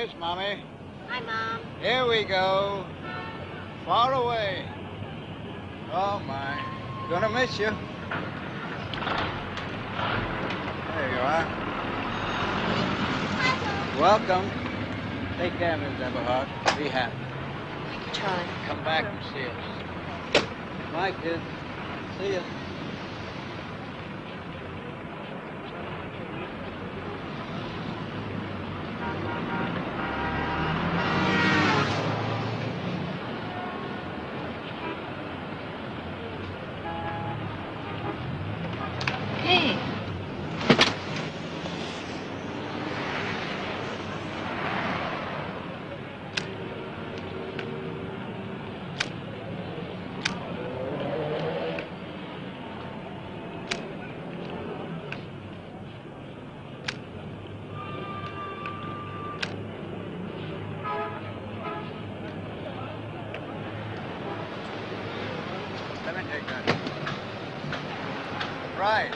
There's Mommy. Hi, Mom. Here we go. Far away. Oh, my. Gonna miss you. There you are. Welcome. Take care, Miss Eberhard. Be happy. Thank you, Charlie. Come back and see us. Bye, kid. See you. Hey. Let me take that. Right.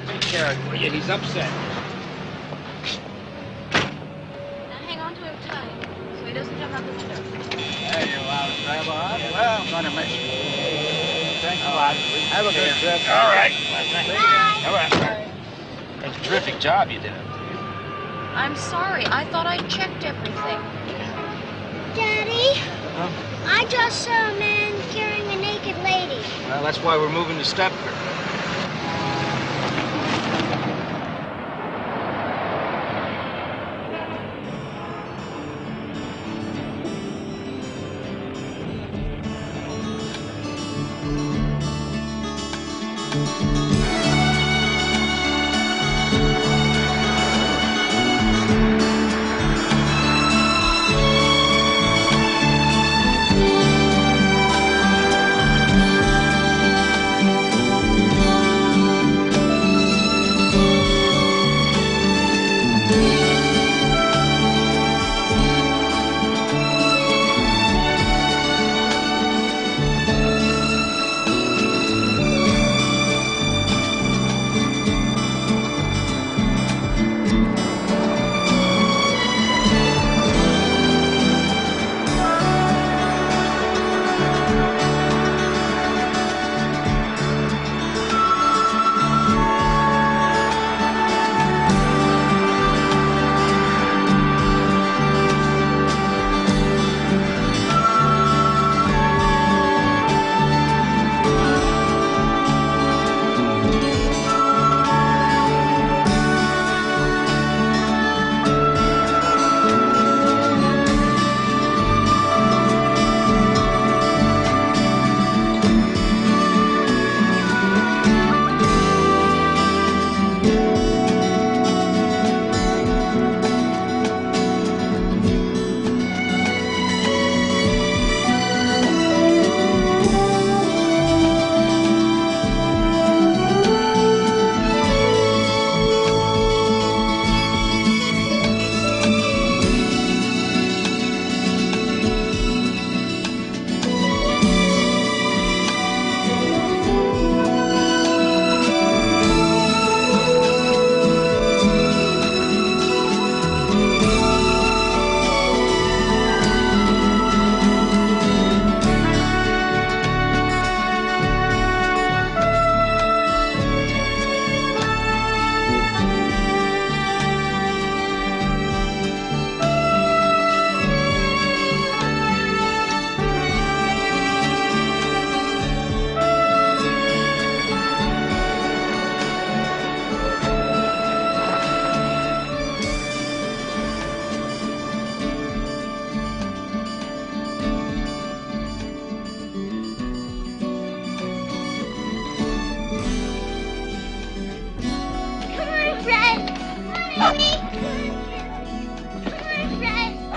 Take care of him, will you? He's upset. Now hang on to him tight so he doesn't jump out the window. There you are, Miss Eberhard. Well, I'm gonna miss you. Thanks a lot. Have a good trip. All right. Bye. All right. That's a terrific job you did up there. I'm sorry. I thought I checked everything. Daddy, Huh? I just saw a man carrying a naked lady. Well, that's why we're moving to Stepford.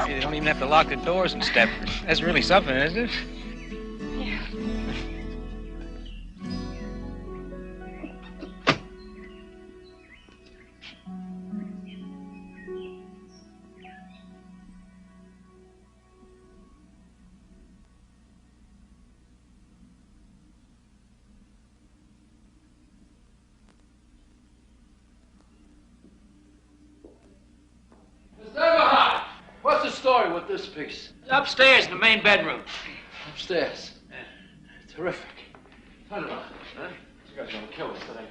Hey, they don't even have to lock the doors in Stepford. That's really something, isn't it? Yeah. boy with this piece? Upstairs in the main bedroom. Upstairs. Terrific. Turn it on. Huh? You guys are gonna kill us today.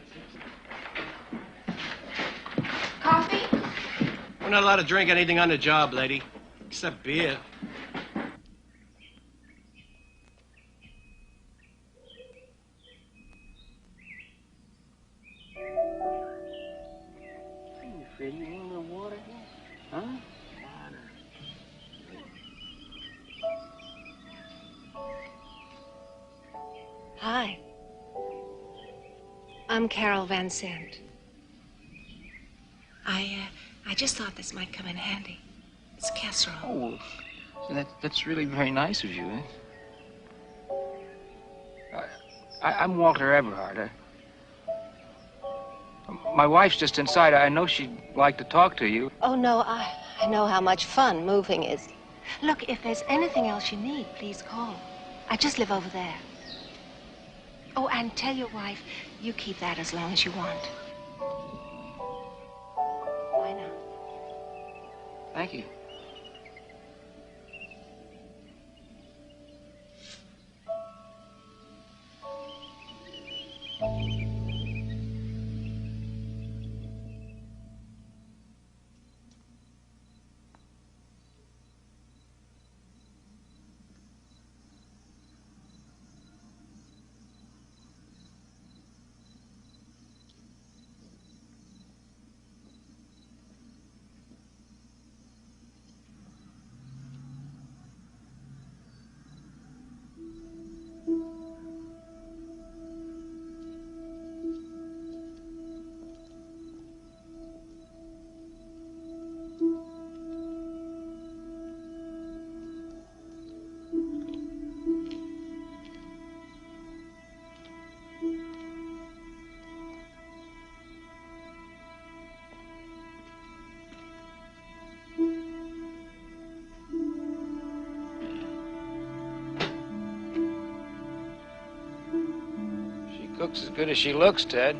Coffee? We're not allowed to drink anything on the job, lady. Except beer. You want a little water here? Huh? Hi. I'm Carol Van Sant. I just thought this might come in handy. It's casserole. Oh, that's really very nice of you, eh? I'm Walter Eberhard. My wife's just inside. I know she'd like to talk to you. Oh, no, I know how much fun moving is. Look, if there's anything else you need, please call. I just live over there. Oh, and tell your wife you keep that as long as you want. Why not? Thank you. Cooks as good as she looks, Ted.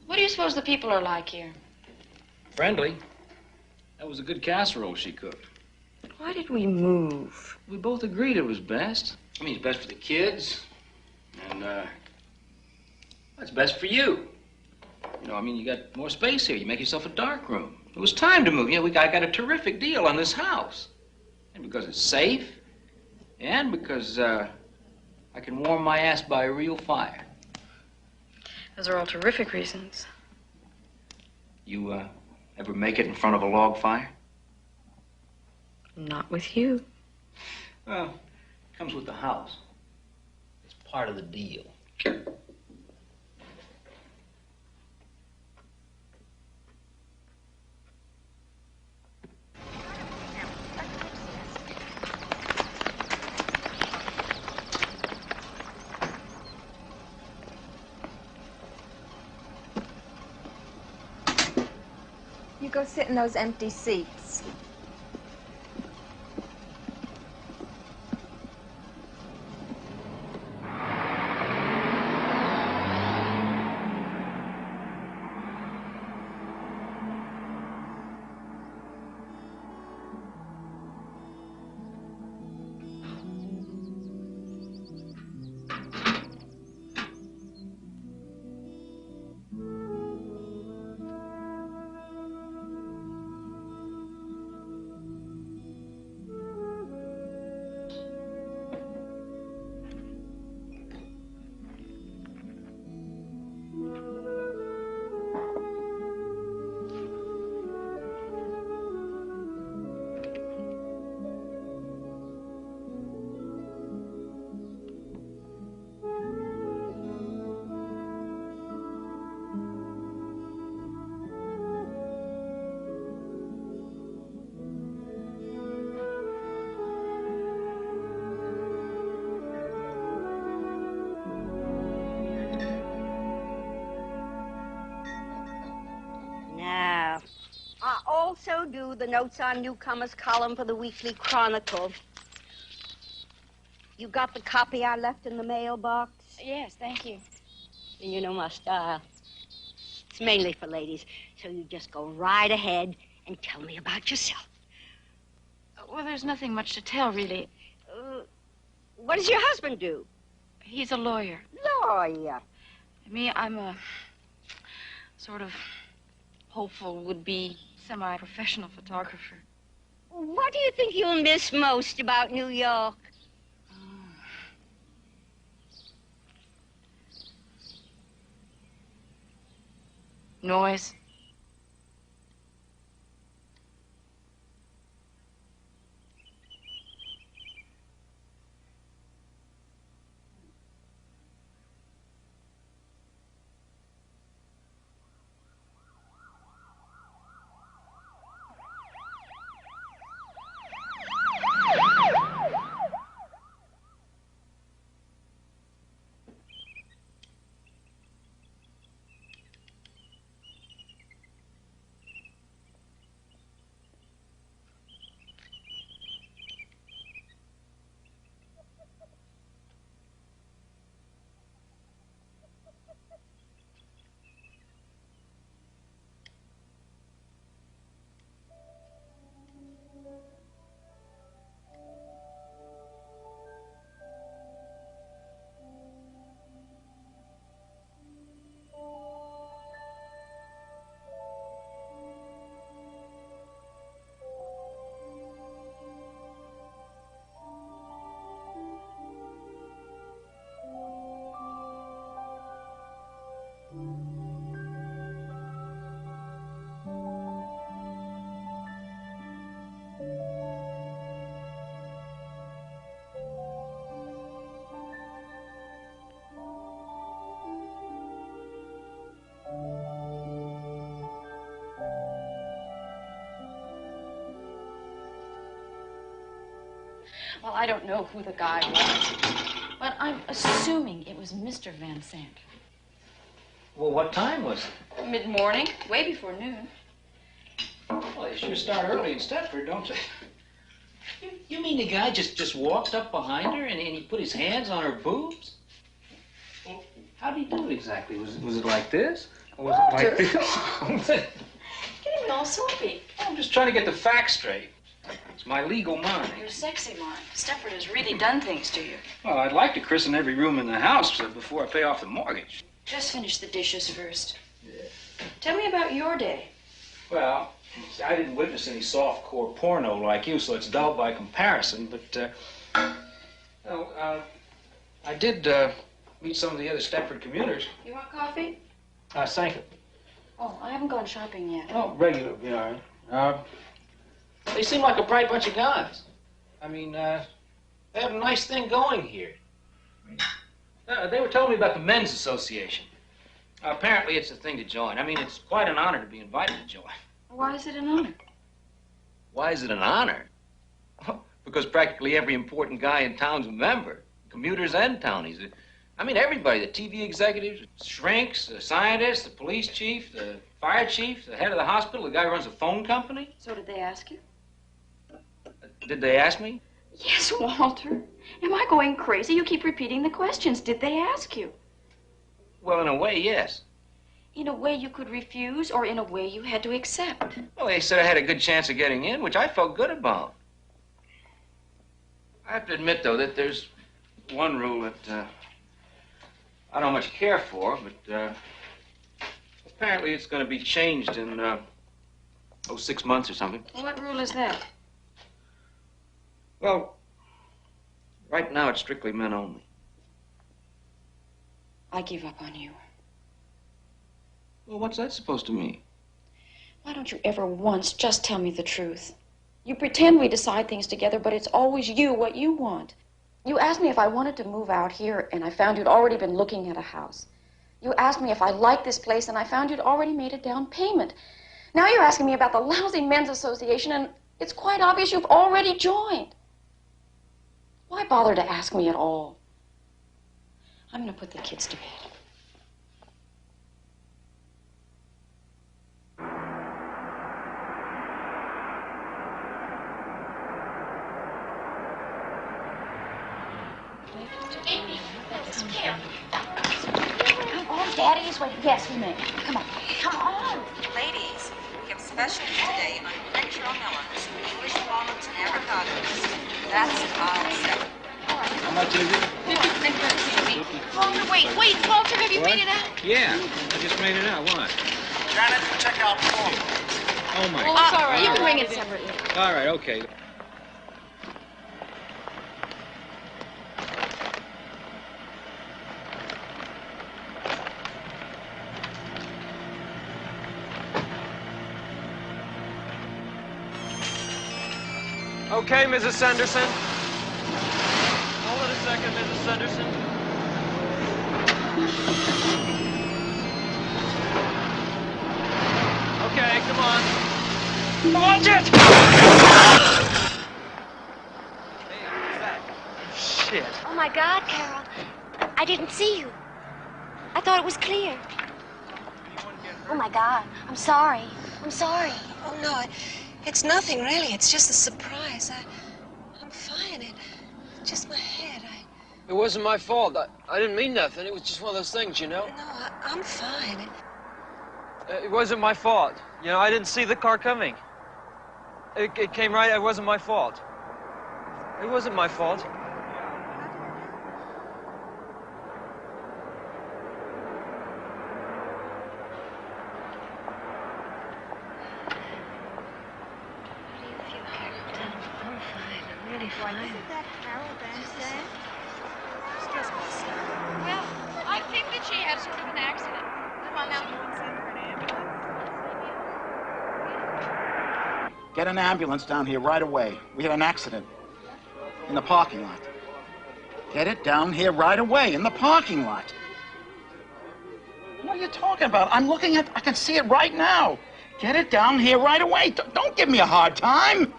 What do you suppose the people are like here? Friendly. That was a good casserole she cooked. Why did we move? We both agreed it was best. I mean, it's best for the kids. And, it's best for you. You know, I mean, you got more space here. You make yourself a dark room. It was time to move. You know, I got a terrific deal on this house. And because it's safe, and because, I can warm my ass by a real fire. Those are all terrific reasons. You, ever make it in front of a log fire? Not with you. Well, it comes with the house. It's part of the deal. You go sit in those empty seats. do do the notes on newcomers column for the Weekly Chronicle. You got the copy I left in the mailbox? Yes, thank you. You know my style. It's mainly for ladies, so you just go right ahead and tell me about yourself. Well, there's nothing much to tell, really. What does your husband do? He's a lawyer. Lawyer. Me, I'm a sort of hopeful, would-be, semi-professional photographer. What do you think you'll miss most about New York? Noise. Well, I don't know who the guy was, but I'm assuming it was Mr. Van Sant. Well, what time was it? Mid-morning, way before noon. Well, they sure start early in Stepford, don't they? You mean the guy just walked up behind her and he put his hands on her boobs? Well, how did he do it exactly? Was it like this? Or was it like this? Getting me all soapy. I'm just trying to get the facts straight. It's my legal mind. Your sexy mind. Stepford has really done things to you. Well, I'd like to christen every room in the house before I pay off the mortgage. Just finish the dishes first. Yeah. Tell me about your day. Well, I didn't witness any soft-core porno like you, so it's dull by comparison, but, I did, meet some of the other Stepford commuters. You want coffee? Thank you. Oh, I haven't gone shopping yet. Oh, regular, be all right. They seem like a bright bunch of guys. I mean, they have a nice thing going here. They were telling me about the Men's Association. Apparently it's a thing to join. I mean, it's quite an honor to be invited to join. Why is it an honor? Why is it an honor? Because practically every important guy in town's a member. Commuters and townies. I mean, everybody. The TV executives, shrinks, the scientists, the police chief, the fire chief, the head of the hospital, the guy who runs a phone company. So did they ask you? Did they ask me? Yes, Walter. Am I going crazy? You keep repeating the questions. Did they ask you? Well, in a way, yes. In a way you could refuse, or in a way you had to accept? Well, they said I had a good chance of getting in, which I felt good about. I have to admit, though, that there's one rule that I don't much care for, but apparently it's going to be changed in 6 months or something. What rule is that? Well, right now it's strictly men only. I give up on you. Well, what's that supposed to mean? Why don't you ever once just tell me the truth? You pretend we decide things together, but it's always you, what you want. You asked me if I wanted to move out here, and I found you'd already been looking at a house. You asked me if I liked this place, and I found you'd already made a down payment. Now you're asking me about the lousy Men's Association, and it's quite obvious you've already joined. Why bother to ask me at all? I'm going to put the kids to bed. Amy, let's here. Come on, Daddy is waiting. Yes, we may. Come on. Come on. Ladies, we have specials today on natural melons, English walnuts, and avocados. That's aisle 7. How much is it? Walter, wait, Walter, have you What? made it out? Yeah, I just made it out. What? Janet, check out form. Oh, my. Oh, it's all right. You can bring it separately. All right, okay. Okay, Mrs. Sanderson. Hold it a second, Mrs. Sanderson. Okay, come on. Watch it! Hey, what's that? Shit. Oh, my God, Carol. I didn't see you. I thought it was clear. Oh, my God. I'm sorry. I'm sorry. Oh, no, it's nothing, really. It's just a surprise. I'm fine. It's just my head. It wasn't my fault. I didn't mean nothing. It was just one of those things, you know? No, I'm fine. It wasn't my fault. You know, I didn't see the car coming. It came right. It wasn't my fault. It wasn't my fault. I'm fine. I'm really fine. Isn't that Carol Benson? Well, I think that she had sort of an accident. Come on now. Get an ambulance down here right away. We had an accident in the parking lot. Get it down here right away in the parking lot. What are you talking about? I'm looking at, I can see it right now. Get it down here right away. Don't give me a hard time.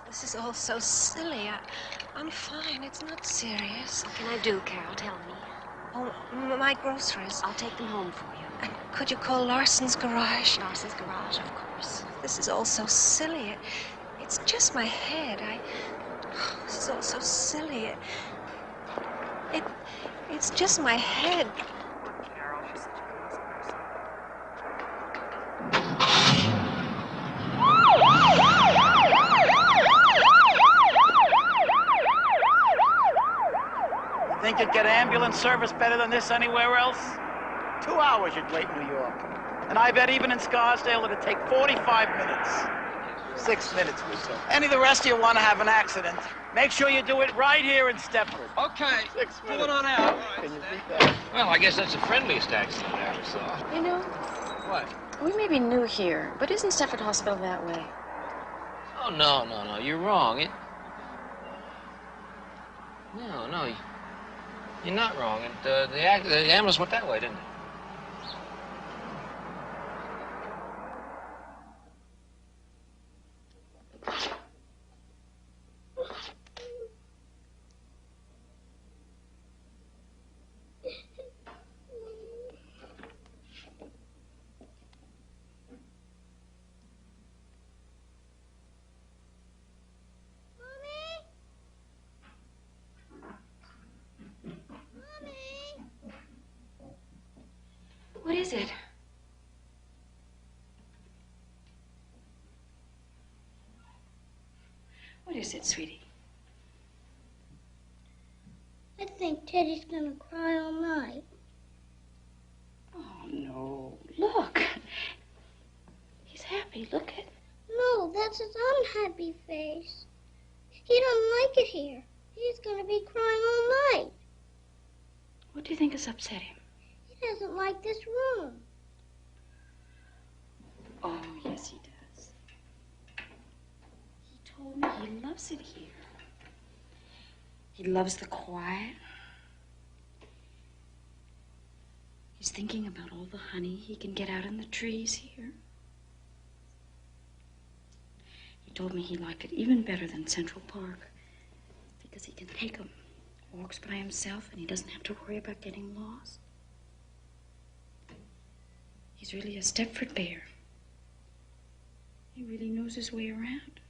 This is all so silly. I'm fine. It's not serious. What can I do, Carol? Tell me. Oh, my groceries. I'll take them home for you. And could you call Larson's garage? Larson's garage, of course. This is all so silly. It's just my head. This is all so silly. It's just my head. Think you'd get ambulance service better than this anywhere else? 2 hours you'd wait in New York. And I bet even in Scarsdale it'd take 45 minutes. 6 minutes or so. Any of the rest of you want to have an accident, make sure you do it right here in Stepford. Okay. 6 Pull minutes. it on out. Can you beat that? Well, I guess that's the friendliest accident I ever saw. You know, What? we may be new here, but isn't Stepford Hospital that way? Oh, no. You're wrong. No. You're not wrong. The ambulance went that way, didn't it? What is it? What is it, sweetie? I think Teddy's gonna cry all night. Oh, no. Look. He's happy. Look at... No, that's his unhappy face. He doesn't like it here. He's gonna be crying all night. What do you think has upset him? He doesn't like this room. Oh, yes, he does. He told me he loves it here. He loves the quiet. He's thinking about all the honey he can get out in the trees here. He told me he liked it even better than Central Park because he can take him, walks by himself, and he doesn't have to worry about getting lost. He's really a Stepford bear. He really knows his way around.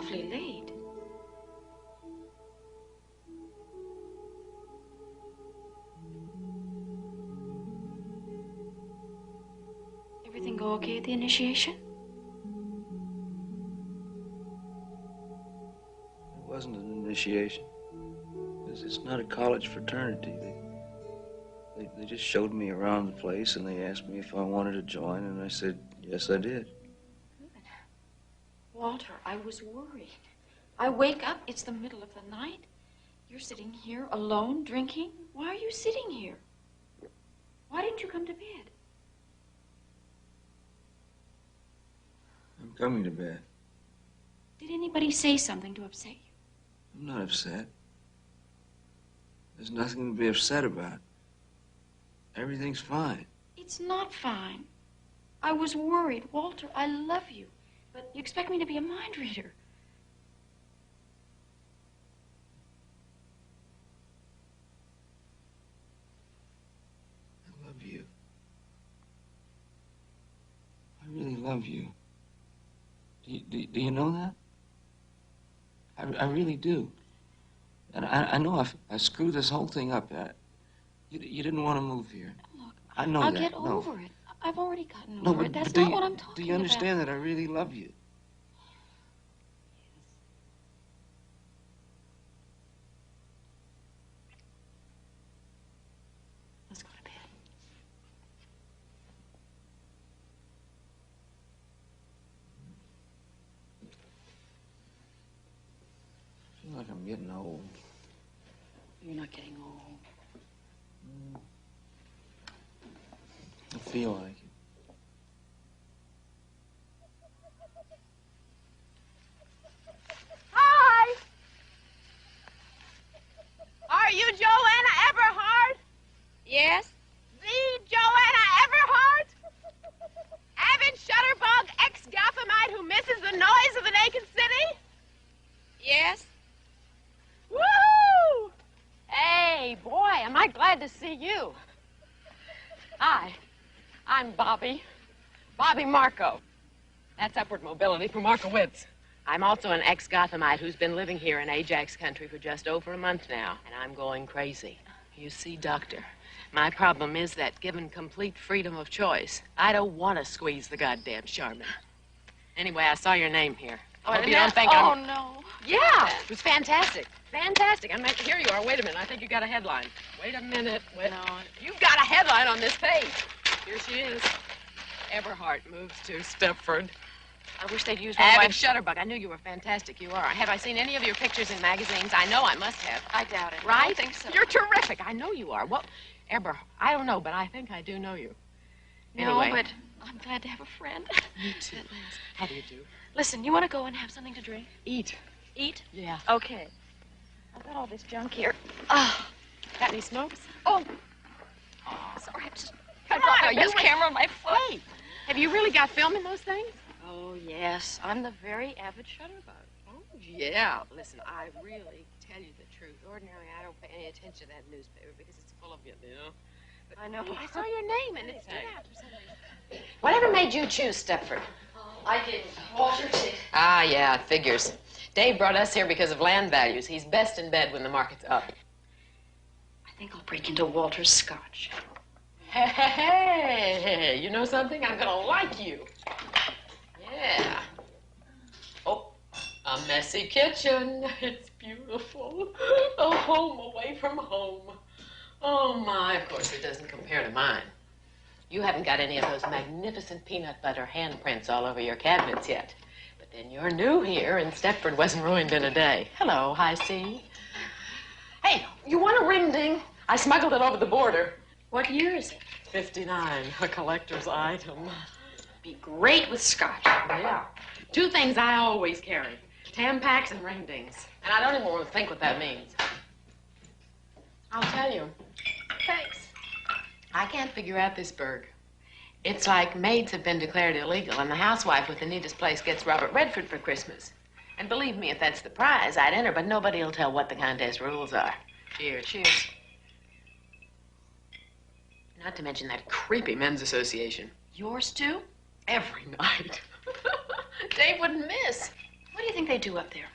awfully late. Everything go okay at the initiation? It wasn't an initiation. It's not a college fraternity. They just showed me around the place, and they asked me if I wanted to join, and I said, yes, I did. Good. Walter, I was worried. I wake up, it's the middle of the night. You're sitting here alone, drinking. Why are you sitting here? Why didn't you come to bed? I'm coming to bed. Did anybody say something to upset you? I'm not upset. There's nothing to be upset about. Everything's fine. It's not fine. I was worried. Walter, I love you. But you expect me to be a mind reader. I love you. I really love you. Do you know that? I really do. And I know I screwed this whole thing up. You didn't want to move here. Look, I know I'll that. get over it. I've already gotten No, over but it. That's do not you, what I'm talking about. do you understand that I really love you? Let's go to bed. I feel like I'm getting old. You're not getting old. I feel like it. Hi! Are you Joanna Everhart? Yes? The Joanna Everhart? Avid shutterbug ex-Gothamite who misses the noise of the naked city? Yes? Woo! Hey, boy, am I glad to see you. Hi, I'm Bobby Marco. That's upward mobility for Markowitz. I'm also an ex-Gothamite who's been living here in Ajax country for just over a month now, and I'm going crazy. You see, Doctor, my problem is that given complete freedom of choice, I don't want to squeeze the goddamn Charmin. Anyway, I saw your name here. I hope you don't think I'm... Oh, no. Yeah, it was fantastic. Fantastic. Here you are. Wait a minute. I think you got a headline. Wait a minute. Wait. No. You've got a headline on this page. Here she is. Everhart moves to Stepford. I wish they'd use one of Avid Shutterbug. I knew you were fantastic. You are. Have I seen any of your pictures in magazines? I know I must have. I doubt it. Right? I don't think so. You're terrific. I know you are. Well, Everhart, I don't know, but I think I do know you. No, Anyway. but I'm glad to have a friend. Me too. How do you do? Listen, you want to go and have something to drink? Eat. Eat? Yeah. Okay. I've got all this junk here. Got any smokes? Oh, sorry. Come on, I this camera on my foot. Hey, have you really got film in those things? Oh, yes. I'm the very avid shutterbug. Oh, yeah. Listen, I really tell you the truth. Ordinarily, I don't pay any attention to that newspaper because it's full of you know. But I know. I saw your name and it stood out for some reason. Whatever made you choose Stepford? I didn't. Walter did. Ah, yeah, it figures. Dave brought us here because of land values. He's best in bed when the market's up. I think I'll break into Walter's scotch. Hey, you know something? I'm gonna like you. Yeah. Oh, a messy kitchen. It's beautiful. A home away from home. Oh, my. Of course, it doesn't compare to mine. You haven't got any of those magnificent peanut butter handprints all over your cabinets yet. But then you're new here, and Stepford wasn't ruined in a day. Hello, High C. Hey, you want a ring ding? I smuggled it over the border. What year is it? 59, a collector's item. Be great with scotch. Yeah. Two things I always carry. Tampaks and ring dings. And I don't even want to think what that means. I'll tell you. Thanks. I can't figure out this burg. It's like maids have been declared illegal, and the housewife with the neatest place gets Robert Redford for Christmas. And believe me, if that's the prize, I'd enter, but nobody will tell what the contest rules are. Cheers. Cheers. Not to mention that creepy men's association. Yours, too? Every night. Dave wouldn't miss. What do you think they do up there?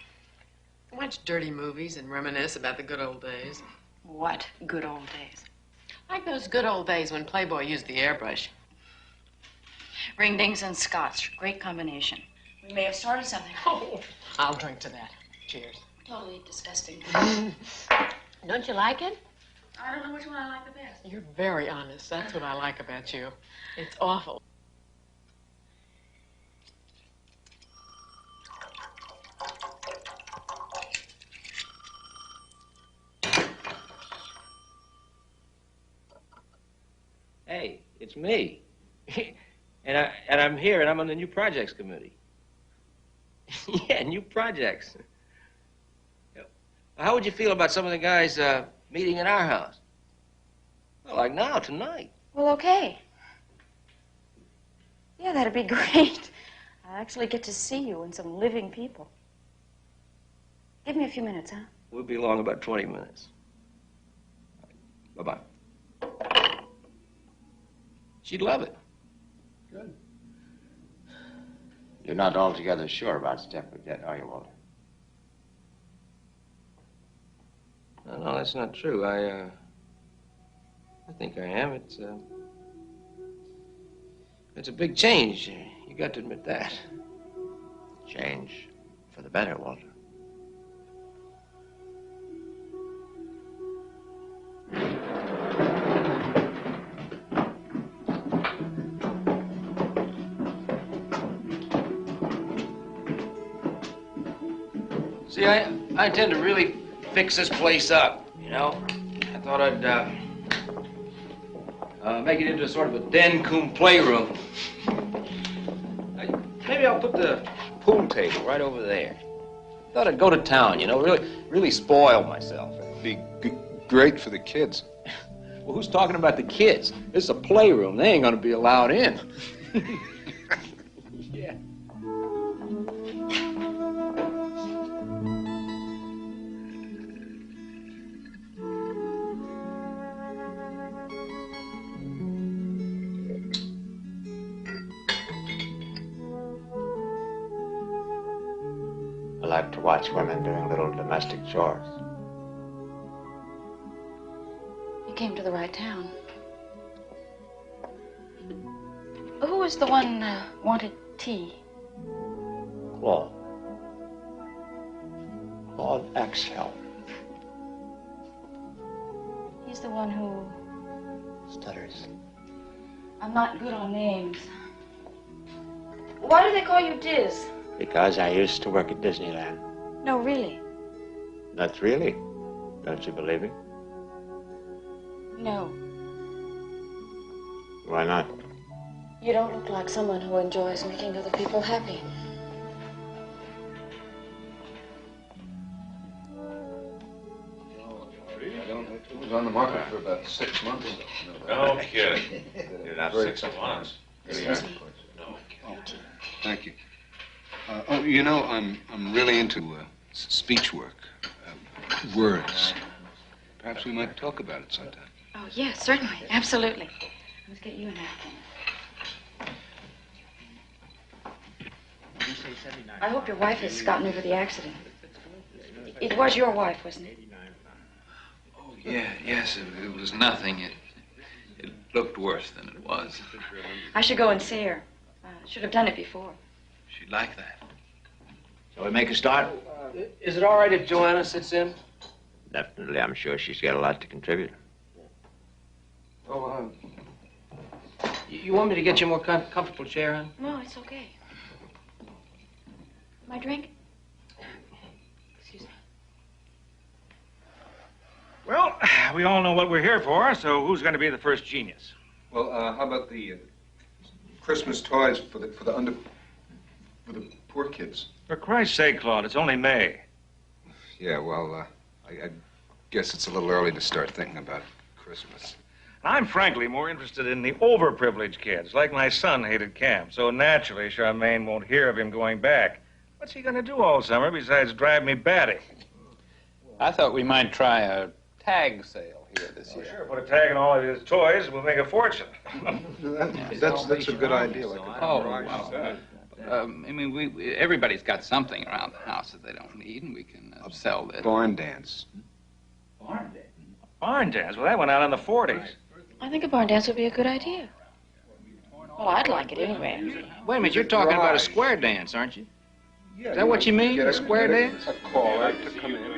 Watch dirty movies and reminisce about the good old days. What good old days? Like those good old days when Playboy used the airbrush. Ring-dings and scotch. Great combination. We may have started something. Oh, I'll drink to that. Cheers. Totally disgusting. Don't you like it? I don't know which one I like the best. You're very honest. That's what I like about you. It's awful. Hey, it's me. and I'm here, and I'm on the new projects committee. Yeah, new projects. How would you feel about some of the guys meeting at our house? Well, like now, tonight. Well, okay. Yeah, that'd be great. I'll actually get to see you and some living people. Give me a few minutes, huh? We'll be along about 20 minutes. Bye-bye. She'd love it. Good. You're not altogether sure about Stepford yet, are you, Walter? No, that's not true. I think I am. It's a big change. You got to admit that. Change for the better, Walter. See, I intend to really fix this place up, you know? I thought I'd make it into sort of a den cum playroom. Maybe I'll put the pool table right over there. Thought I'd go to town, you know, really spoil myself. Be great for the kids. Well, who's talking about the kids? This is a playroom. They ain't gonna be allowed in. Yeah. I like to watch women doing little domestic chores. You came to the right town. Who was the one wanted tea? Claude. Claude Axel. He's the one who... Stutters. I'm not good on names. Why do they call you Diz? Because I used to work at Disneyland. No, really. That's really. Don't you believe me? No. Why not? You don't look like someone who enjoys making other people happy. It was on the market for about 6 months. No kidding. You're not 6 months. No. Thank you. You know, I'm really into speech work, words. Perhaps we might talk about it sometime. Oh, yes, certainly. Absolutely. Let's get you a napkin. I hope your wife has gotten over the accident. It was your wife, wasn't it? Oh, yeah, yes, it was nothing. It looked worse than it was. I should go and see her. Should have done it before. She'd like that. Shall we make a start? Is it all right if Joanna sits in? Definitely. I'm sure she's got a lot to contribute. Oh, you want me to get you a more comfortable chair, hon? No, it's okay. My drink? Excuse me. Well, we all know what we're here for, so who's going to be the first genius? Well, how about the Christmas toys for the poor kids? For Christ's sake, Claude, it's only May. Yeah, well, I guess it's a little early to start thinking about Christmas. I'm frankly more interested in the overprivileged kids, like my son hated camp. So naturally, Charmaine won't hear of him going back. What's he going to do all summer besides drive me batty? I thought we might try a tag sale here this year. Sure, put a tag on all of his toys, we'll make a fortune. That's a good idea. Like Oh, wow. I mean, everybody's got something around the house that they don't need, and we can sell this. Barn dance. Barn dance? Barn dance? Well, that went out in the 40s. I think a barn dance would be a good idea. Well, I'd like it anyway. Wait a minute, you're talking about a square dance, aren't you? Is that what you mean, a square dance? A caller to come in.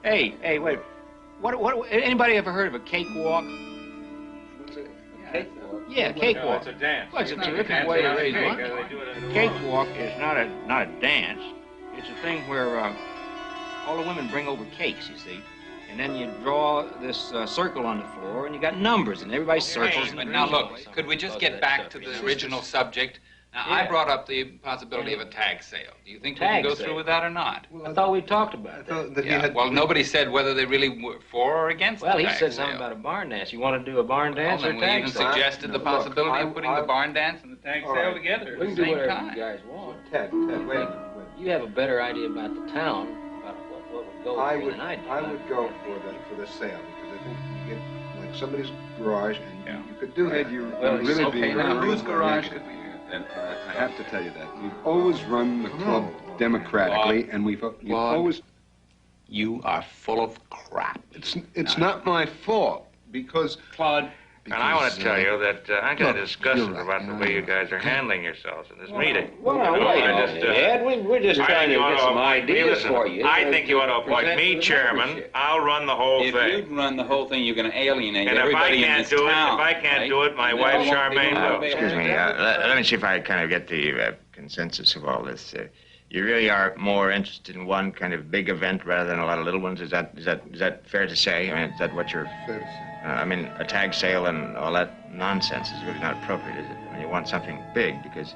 Hey, wait. What? Anybody ever heard of a cakewalk? Cakewalk? Yeah, cakewalk. It's a dance. Well, it's a terrific way to raise money. Cakewalk is not a dance. It's a thing where all the women bring over cakes, you see. And then you draw this circle on the floor, and you got numbers, and everybody circles. But now look, could we just get back to the original subject? Now, I brought up the possibility of a tag sale. Do you think we can go through with that or not? I thought we talked about that. Yeah, well, nobody said whether they really were for or against the tag sale. Well, he said something about a barn dance. You want to do a barn dance or a we tag even sale? suggested the possibility of putting the barn dance and the tag sale together We at can the do same whatever time. you guys want. Ted, wait a minute. You have a better idea about the town, about what would go I here would than I do. go for the sale because I think you get like somebody's garage and you could do that. You Well, really okay, be now very whose garage negative. could we use? And I have to tell you that we've always run the club democratically, and we've always. You are full of crap. It's not my fault because Claude. And I want to tell you that I'm kind of disgusted right, about the way you guys are handling yourselves in this meeting. Well, You know, wait a I minute, Ed. We're just trying to get some ideas for you. I think you ought to appoint me chairman. I'll run the whole If thing. you run the whole thing, you're going to alienate And if I everybody in can't this do it, town. if I can't right? do it, my Then wife won't be Charmaine able will. to- Excuse me, let me see if I kind of get the consensus of all this. You really are more interested in one kind of big event rather than a lot of little ones. Is that fair to say? I mean, is that what you're... fair to say. I mean, a tag sale and all that nonsense is really not appropriate, is it? I mean, you want something big because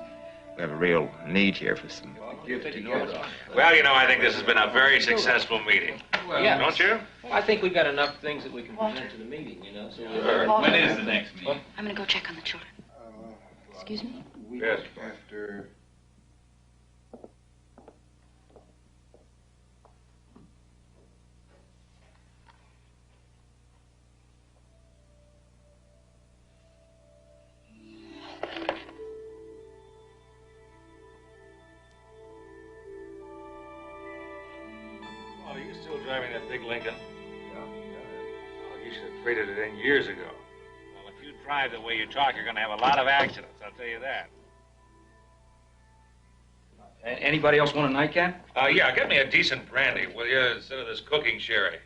we have a real need here for some... Well, you know, I think this has been a very successful meeting. Yeah. Don't you? Well, I think we've got enough things that we can present to the meeting, you know. So When is the next meeting? I'm going to go check on the children. Excuse me? Yes. After. Oh, are you still driving that big Lincoln? Yeah. Oh, you should have traded it in years ago. Well, if you drive the way you talk, you're going to have a lot of accidents, I'll tell you that. Anybody else want a nightcap? Yeah, get me a decent brandy, will you, instead of this cooking sherry.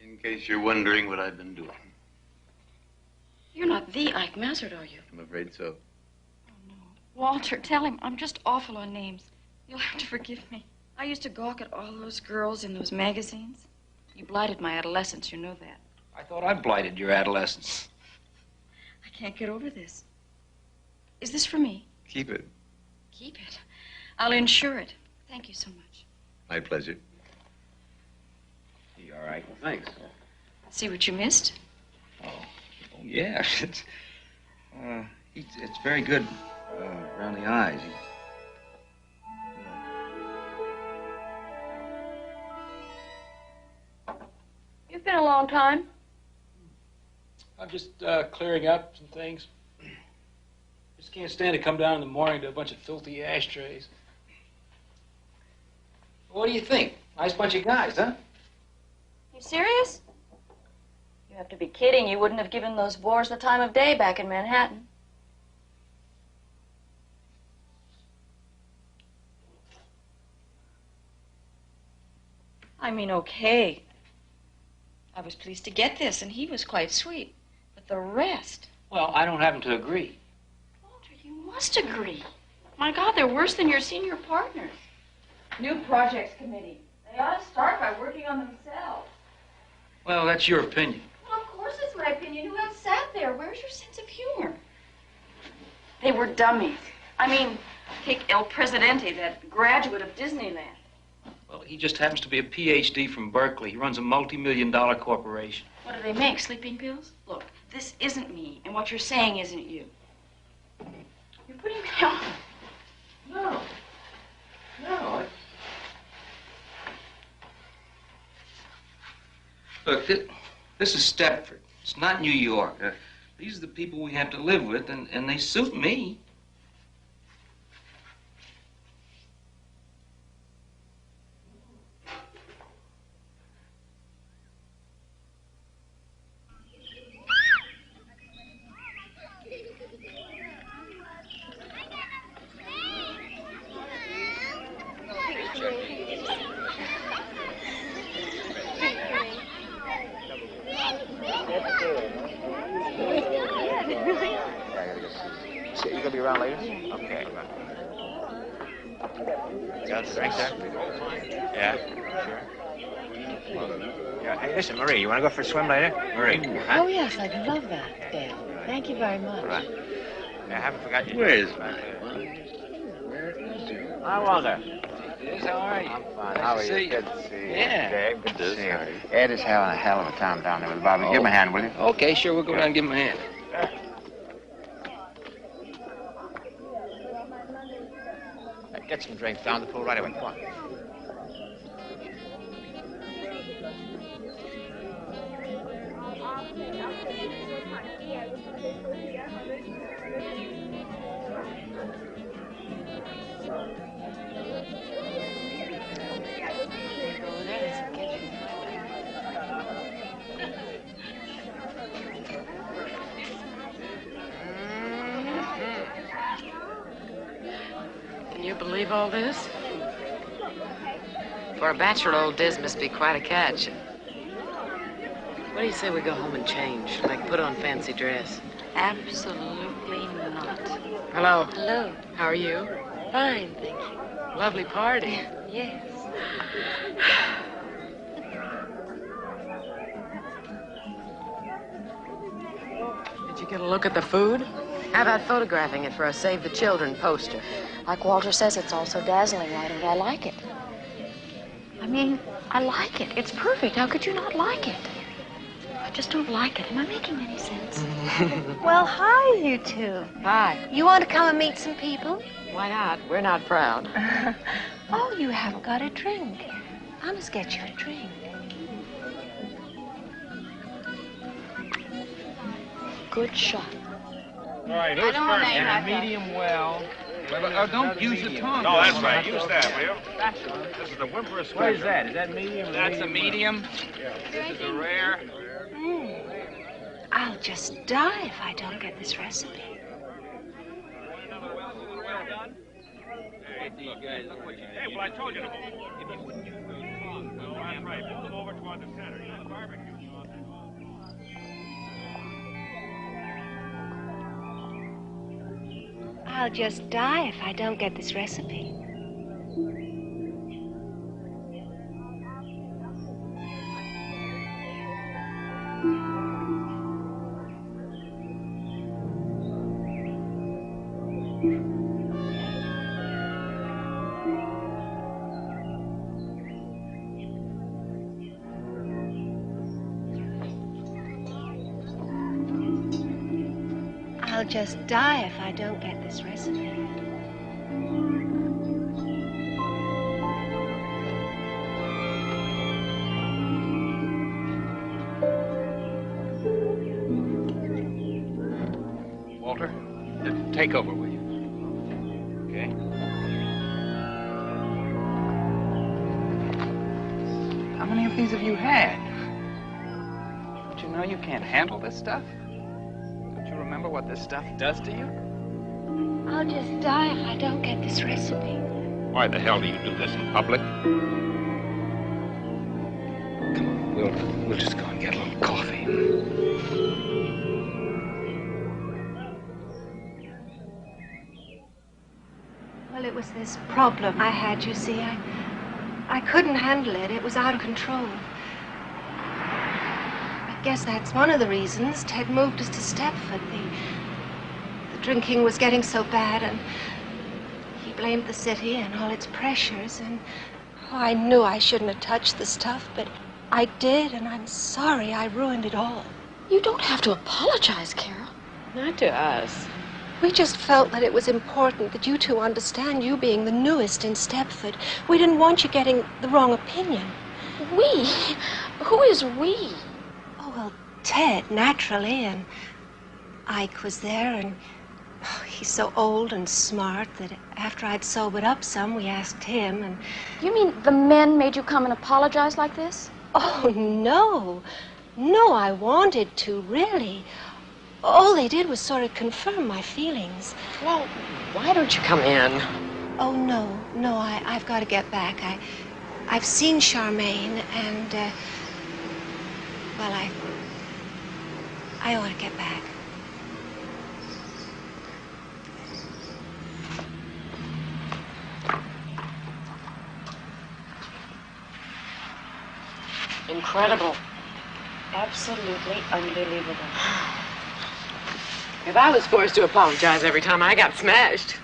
In case you're wondering what I've been doing. You're not the Ike Mazzard, are you? I'm afraid so. Walter, tell him I'm just awful on names. You'll have to forgive me. I used to gawk at all those girls in those magazines. You blighted my adolescence, you know that. I thought I blighted your adolescence. I can't get over this. Is this for me? Keep it. Keep it. I'll insure it. Thank you so much. My pleasure. You all right? Well, thanks. See what you missed? Oh yeah. It's very good around the eyes. You've been a long time. I'm just clearing up some things. Just can't stand to come down in the morning to a bunch of filthy ashtrays. What do you think? Nice bunch of guys, huh? You serious? You have to be kidding. You wouldn't have given those bores the time of day back in Manhattan. I mean, okay. I was pleased to get this, and he was quite sweet. But the rest... Well, I don't happen to agree. Walter, you must agree. My God, they're worse than your senior partners. New Projects Committee. They ought to start by working on themselves. Well, that's your opinion. Well, of course it's my opinion. Who else sat there? Where's your sense of humor? They were dummies. I mean, take El Presidente, that graduate of Disneyland. Well, he just happens to be a PhD from Berkeley. He runs a multi-million-dollar corporation. What do they make, sleeping pills? Look, this isn't me, and what you're saying isn't you. You're putting me off. No. No. Look, This is Stepford. It's not New York. These are the people we have to live with, and they suit me. You gonna be around later? Okay. Got a drink there? Yeah. Sure. Yeah. Hey, listen, Marie, you want to go for a swim later? Marie. Huh? Oh, yes, I'd love that, Dale. Thank you very much. All right. I haven't forgotten you. Where is it? Hi, Walter. How are you? I'm fine. How are you? See you. Good to see you. Yeah. Dave, good to see you. Ed is having a hell of a time down there with Bobby. Give him a hand, will you? Okay, sure. We'll go down and give him a hand. Get some drinks down the pool right away. Come on. Can you believe all this? For a bachelor, old Diz must be quite a catch. What do you say we go home and change? Like put on fancy dress? Absolutely not. Hello. Hello. How are you? Fine, thank you. Lovely party. Yes. Did you get a look at the food? How about photographing it for a Save the Children poster? Like Walter says, it's all so dazzling, why don't I like it? I mean, I like it. It's perfect. How could you not like it? I just don't like it. Am I making any sense? Well, hi, you two. Hi. You want to come and meet some people? Why not? We're not proud. Oh, you haven't got a drink. I must get you a drink. Good shot. All right, who's first? And a medium well. Don't use the tongue. No, that's right. Use that, will you? This is the Whimper Special. What is that? Is that medium? That's a medium. This is a rare. I'll just die if I don't get this recipe. Hey, well, I told you to move. If you wouldn't use the tongue, well, that's right. Move them over toward the center. You got barbecue. I'll just die if I don't get this recipe. I'll just die if I don't get this recipe. Walter, take over, will you? Okay. How many of these have you had? Don't you know you can't handle this stuff? Don't you remember what this stuff does to you? I'll just die if I don't get this recipe. Why the hell do you do this in public? Come on, we'll just go and get a little coffee. Well, it was this problem I had, you see. I couldn't handle it. It was out of control. I guess that's one of the reasons Ted moved us to Stepford. The drinking was getting so bad, and he blamed the city and all its pressures, and I knew I shouldn't have touched the stuff, but I did, and I'm sorry I ruined it all. You don't have to apologize, Carol. Not to us. We just felt that it was important that you two understand, you being the newest in Stepford. We didn't want you getting the wrong opinion. We? Who is we? Oh, well, Ted, naturally, and Ike was there, and he's so old and smart that after I'd sobered up some, we asked him, and... You mean the men made you come and apologize like this? Oh, no. No, I wanted to, really. All they did was sort of confirm my feelings. Well, why don't you come in? Oh, no, I've got to get back. I've seen Charmaine, and, well, I ought to get back. Incredible. Absolutely unbelievable. If I was forced to apologize every time I got smashed,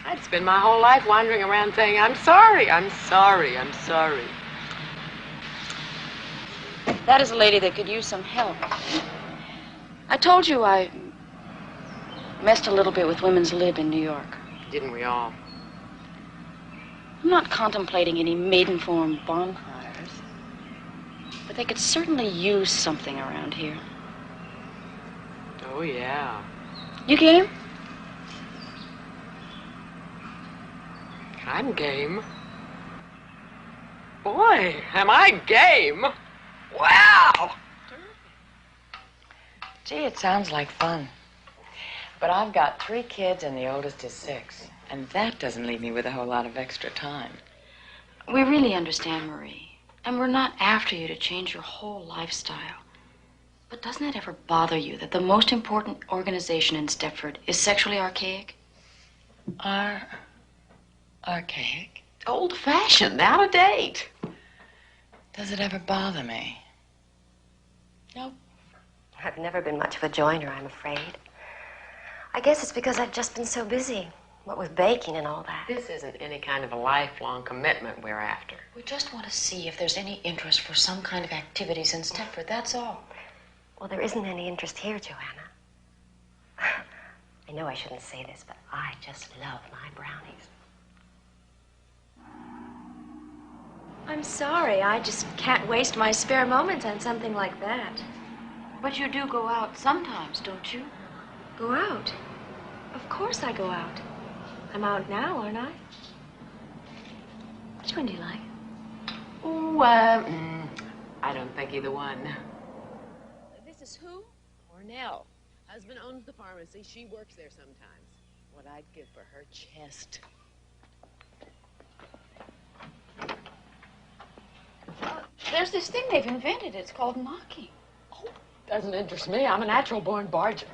I'd spend my whole life wandering around saying, I'm sorry, I'm sorry, I'm sorry. That is a lady that could use some help. I told you I messed a little bit with Women's Lib in New York. Didn't we all? I'm not contemplating any maiden-form bonfires, but they could certainly use something around here. Oh, yeah. You game? I'm game. Boy, am I game! Wow! Gee, it sounds like fun. But I've got 3 kids and the oldest is 6. And that doesn't leave me with a whole lot of extra time. We really understand, Marie. And we're not after you to change your whole lifestyle. But doesn't it ever bother you that the most important organization in Stepford is sexually archaic? Archaic? Old-fashioned, out of date. Does it ever bother me? Nope. I've never been much of a joiner, I'm afraid. I guess it's because I've just been so busy, what with baking and all that. This isn't any kind of a lifelong commitment we're after. We just want to see if there's any interest for some kind of activities in Stepford, that's all. Well, there isn't any interest here, Joanna. I know I shouldn't say this, but I just love my brownies. I'm sorry. I just can't waste my spare moments on something like that. But you do go out sometimes, don't you? Go out? Of course I go out. I'm out now, aren't I? Which one do you like? Ooh, I don't think either one. This is who? Ornell. Husband owns the pharmacy. She works there sometimes. What I'd give for her chest. There's this thing they've invented. It's called knocking. Doesn't interest me. I'm a natural-born barger.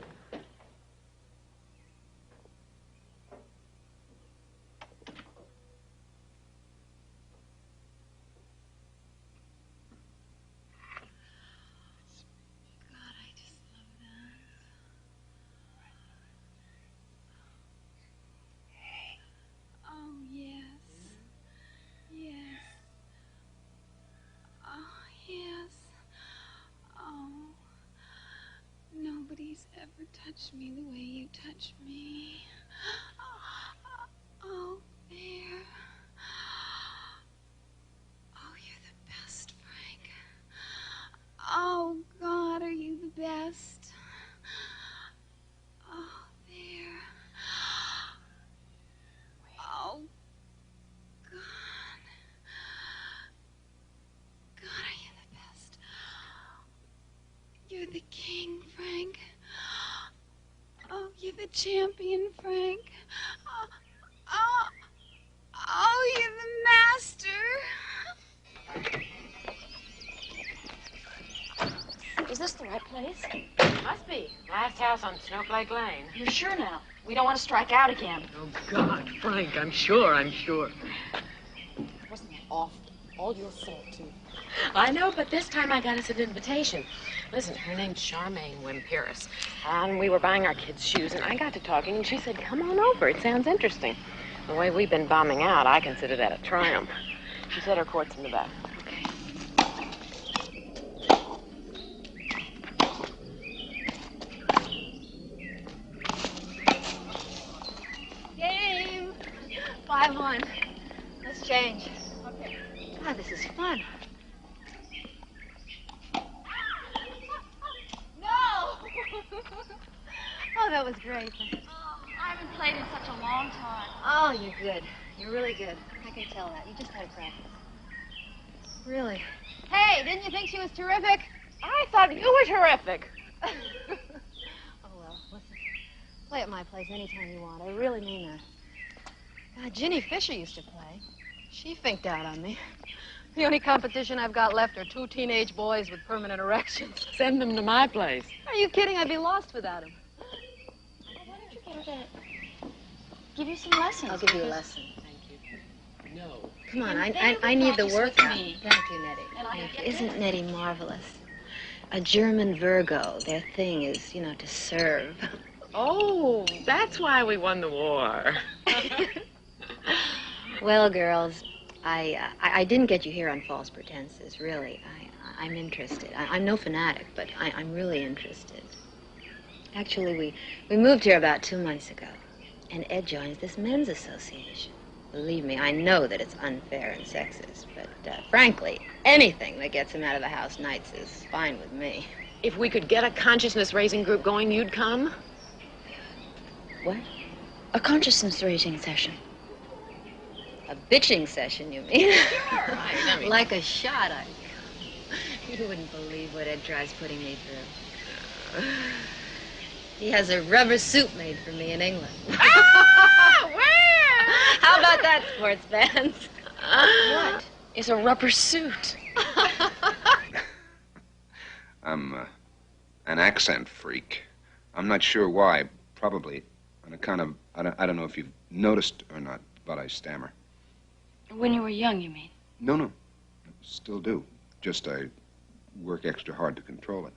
Ever touch me the way you touch me. Oh, there. Oh, you're the best, Frank. Oh, God, are you the best? Oh, there. Oh, God. God, are you the best? You're the king, Frank. Oh, you're the champion, Frank. Oh, you're the master. Is this the right place? Must be. Last house on Snowflake Lane. You're sure now? We don't want to strike out again. Oh, God, Frank, I'm sure. Wasn't that awful? All your fault, too. I know, but this time I got us an invitation. Listen, her name's Charmaine Wimperis. And we were buying our kids' shoes, and I got to talking, and she said, come on over. It sounds interesting. The way we've been bombing out, I consider that a triumph. She said her court's in the back. Game. 5-1. Let's change. Okay. God, this is fun. that was great. I haven't played in such a long time. Oh, you're good. You're really good. I can tell that. You just had practice. Really. Hey, didn't you think she was terrific? I thought you were terrific. Oh, well, listen. Play at my place anytime you want. I really mean that. God, Ginny Fisher used to play. She finked out on me. The only competition I've got left are 2 teenage boys with permanent erections. Send them to my place. Are you kidding? I'd be lost without them. Why don't you get her to give you some lessons? I'll give you a lesson. No. Come on, And then I you need the practice with workout. me. Thank you, Nettie. And I Thank get you. Isn't this. Nettie marvelous? A German Virgo. Their thing is, you know, to serve. Oh, that's why we won the war. Well, girls, I didn't get you here on false pretenses, really. I'm interested. I'm no fanatic, but I'm really interested. Actually, we moved here about 2 months ago, and Ed joins this men's association. Believe me, I know that it's unfair and sexist, but frankly, anything that gets him out of the house nights is fine with me. If we could get a consciousness-raising group going, you'd come? What? A consciousness-raising session. A bitching session, you mean? I mean- Like a shot, You wouldn't believe what Ed tries putting me through. He has a rubber suit made for me in England. Ah, where? How about that, sports fans? What is a rubber suit? I'm an accent freak. I'm not sure why. Probably on account of, I don't know if you've noticed or not, but I stammer. When you were young, you mean? No. Still do. Just I work extra hard to control it.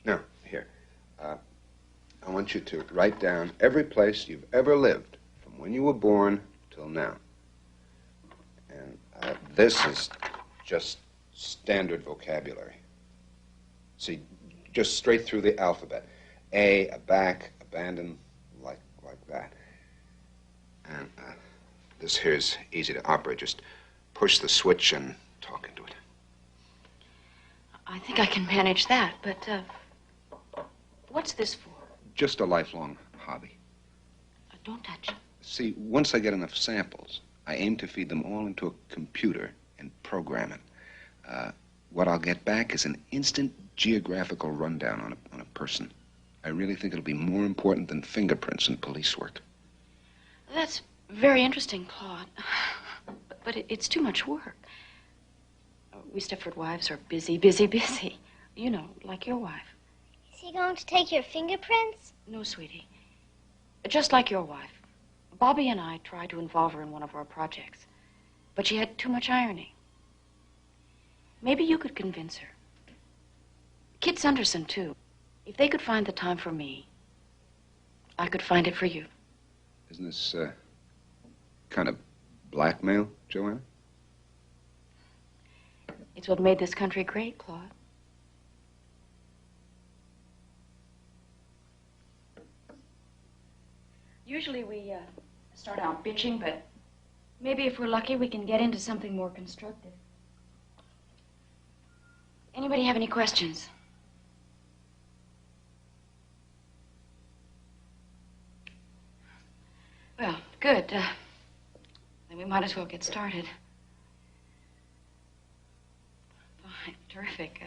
Now, here. I want you to write down every place you've ever lived, from when you were born till now. And this is just standard vocabulary. See, just straight through the alphabet. Aback, abandon, like that. And this here's easy to operate. Just push the switch and talk into it. I think I can manage that, but what's this for? Just a lifelong hobby. Don't touch it. See, once I get enough samples, I aim to feed them all into a computer and program it. What I'll get back is an instant geographical rundown on a person. I really think it'll be more important than fingerprints in police work. That's very interesting, Claude. But it's too much work. We Stepford wives are busy. You know, like your wife. Is he going to take your fingerprints? No, sweetie. Just like your wife. Bobby and I tried to involve her in one of our projects, but she had too much ironing. Maybe you could convince her. Kit Sunderson, too. If they could find the time for me, I could find it for you. Isn't this kind of blackmail, Joanna? It's what made this country great, Claude. Usually we start out bitching, but maybe if we're lucky, we can get into something more constructive. Anybody have any questions? Well, good. Then we might as well get started. Fine, terrific.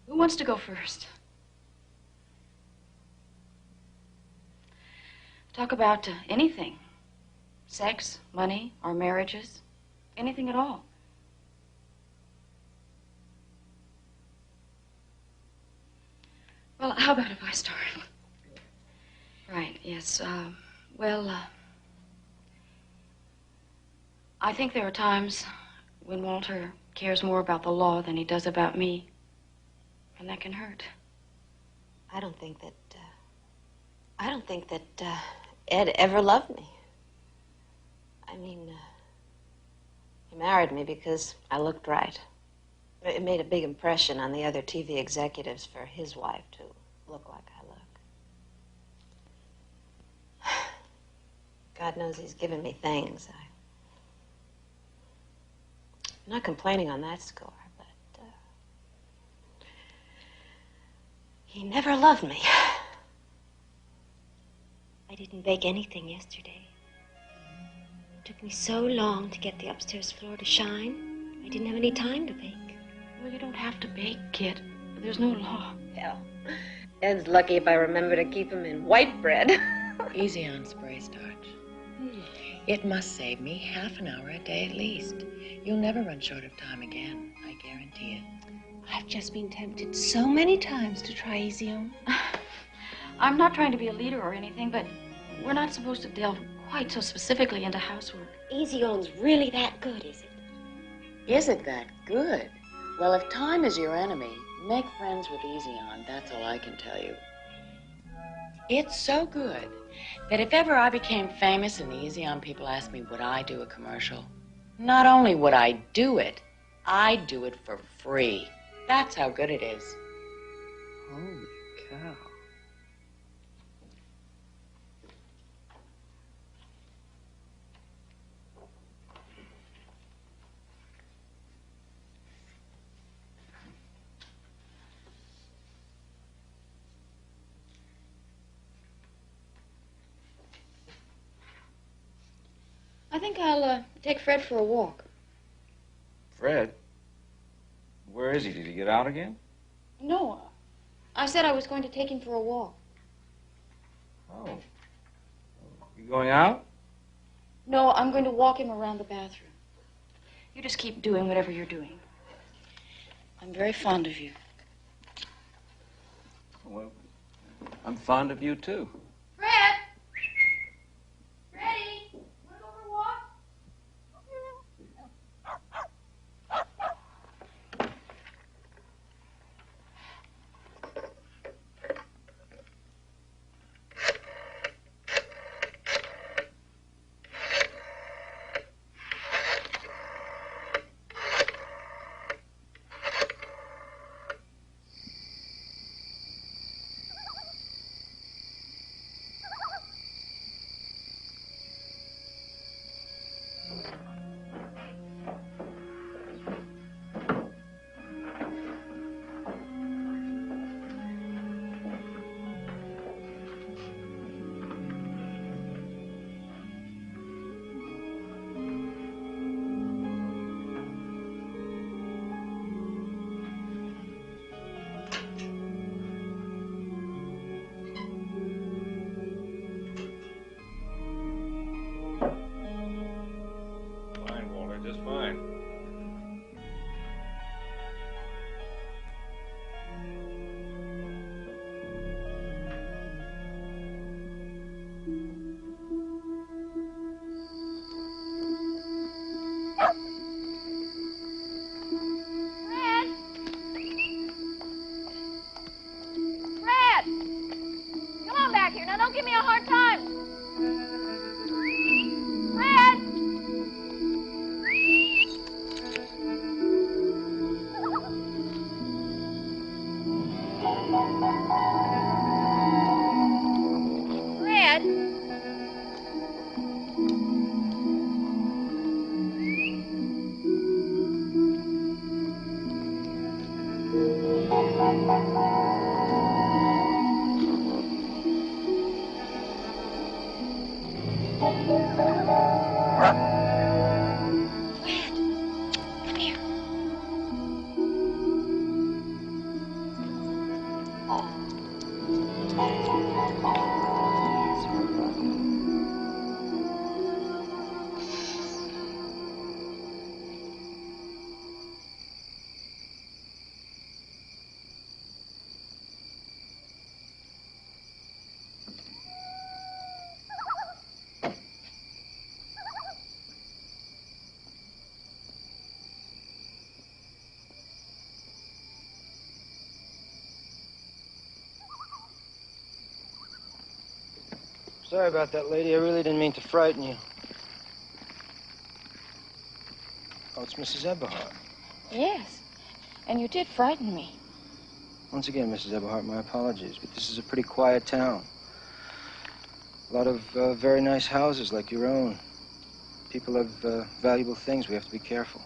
Who wants to go first? Talk about anything. Sex, money, our marriages, anything at all. Well, how about if I start? Right, yes. I think there are times when Walter cares more about the law than he does about me. And that can hurt. I don't think that Ed ever loved me. I mean, he married me because I looked right. It made a big impression on the other TV executives for his wife to look like I look. God knows he's given me things. I'm not complaining on that score, but he never loved me. I didn't bake anything yesterday. It took me so long to get the upstairs floor to shine. I didn't have any time to bake. Well, you don't have to bake, kid. There's no law. Hell, Ed's lucky if I remember to keep him in white bread. Easy on spray starch. It must save me half an hour a day at least. You'll never run short of time again, I guarantee it. I've just been tempted so many times to try Easy On. I'm not trying to be a leader or anything, but we're not supposed to delve quite so specifically into housework. Easy On's really that good, is it? Is it that good? Well, if time is your enemy, make friends with Easy On. That's all I can tell you. It's so good that if ever I became famous and the Easy On people asked me would I do a commercial, not only would I do it, I'd do it for free. That's how good it is. Holy cow. I think I'll take Fred for a walk. Fred? Where is he? Did he get out again? No, I said I was going to take him for a walk. Oh. You going out? No, I'm going to walk him around the bathroom. You just keep doing whatever you're doing. I'm very fond of you. Well, I'm fond of you, too. Fred! Freddie! Want to go for a walk? Just fine. Fred! Fred! Come on back here. Now, don't give me a hard time. Fred! Fred! Come here. Sorry about that, lady. I really didn't mean to frighten you. Oh, it's Mrs. Eberhardt. Yes, and you did frighten me. Once again, Mrs. Eberhardt, my apologies, but this is a pretty quiet town. A lot of very nice houses like your own. People have valuable things. We have to be careful.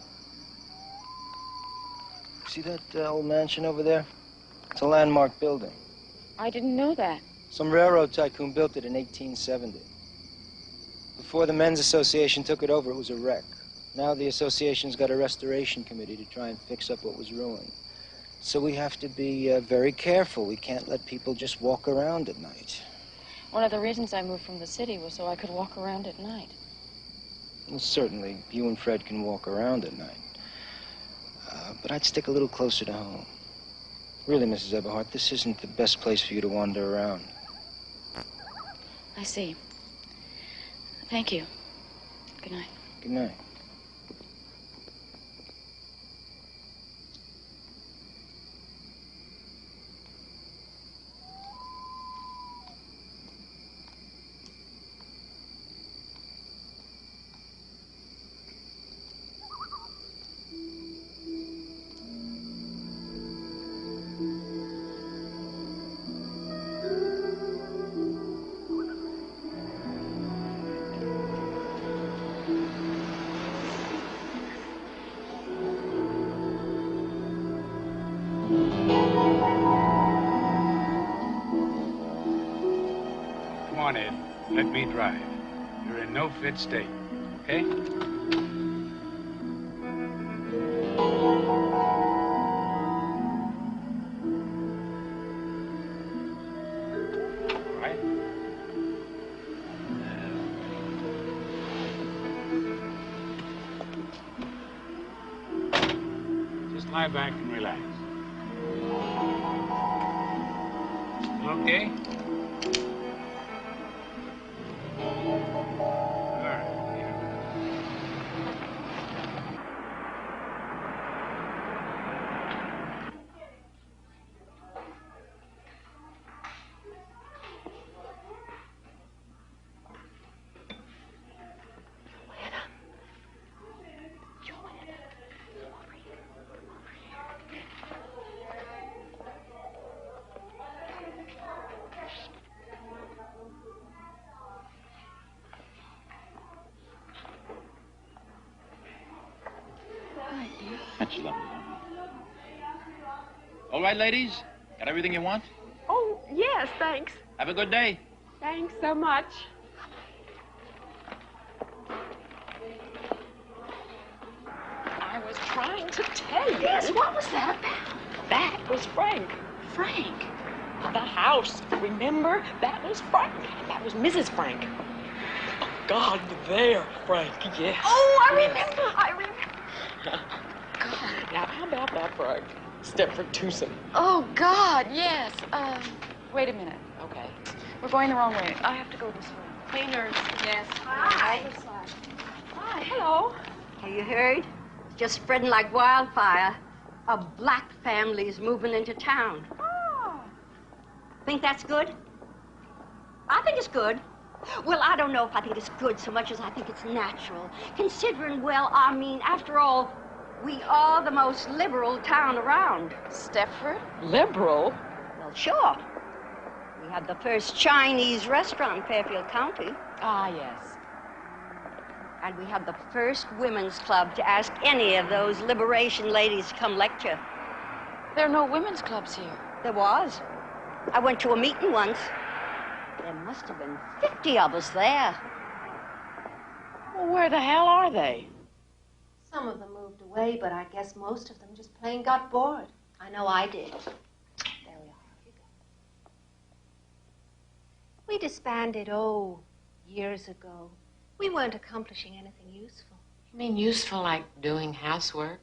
See that old mansion over there? It's a landmark building. I didn't know that. Some railroad tycoon built it in 1870. Before the Men's Association took it over, it was a wreck. Now the association's got a restoration committee to try and fix up what was ruined. So we have to be very careful. We can't let people just walk around at night. One of the reasons I moved from the city was so I could walk around at night. Well, certainly, you and Fred can walk around at night. But I'd stick a little closer to home. Really, Mrs. Eberhardt, this isn't the best place for you to wander around. I see. Thank you. Good night. Good night. Come on, Ed. Let me drive. You're in no fit state, okay? Right? Just lie back and relax. Okay? That's lovely. All right, ladies? Got everything you want? Oh, yes, thanks. Have a good day. Thanks so much. I was trying to tell you. Yes, what was that about? That was Frank. Frank? The house, remember? That was Frank. That was Mrs. Frank. Oh, God, there, Frank, yes. Oh, I remember. God. Now, how about that, Frank? Stepford Tucson. Oh, God, yes. Wait a minute. Okay. We're going the wrong way. I have to go this way. Cleaners. Yes. Hi. Hi, hello. Have you heard? It's just spreading like wildfire. A black family's moving into town. Oh. Think that's good? I think it's good. Well, I don't know if I think it's good so much as I think it's natural. Considering, well, I mean, after all, we are the most liberal town around. Stepford? Liberal? Well, sure. We had the first Chinese restaurant in Fairfield County. Ah, yes. And we had the first women's club to ask any of those liberation ladies to come lecture. There are no women's clubs here. There was. I went to a meeting once. There must have been 50 of us there. Well, where the hell are they? Some of them moved away, but I guess most of them just plain got bored. I know I did. There we are. Here you go. We disbanded, years ago. We weren't accomplishing anything useful. You mean useful like doing housework?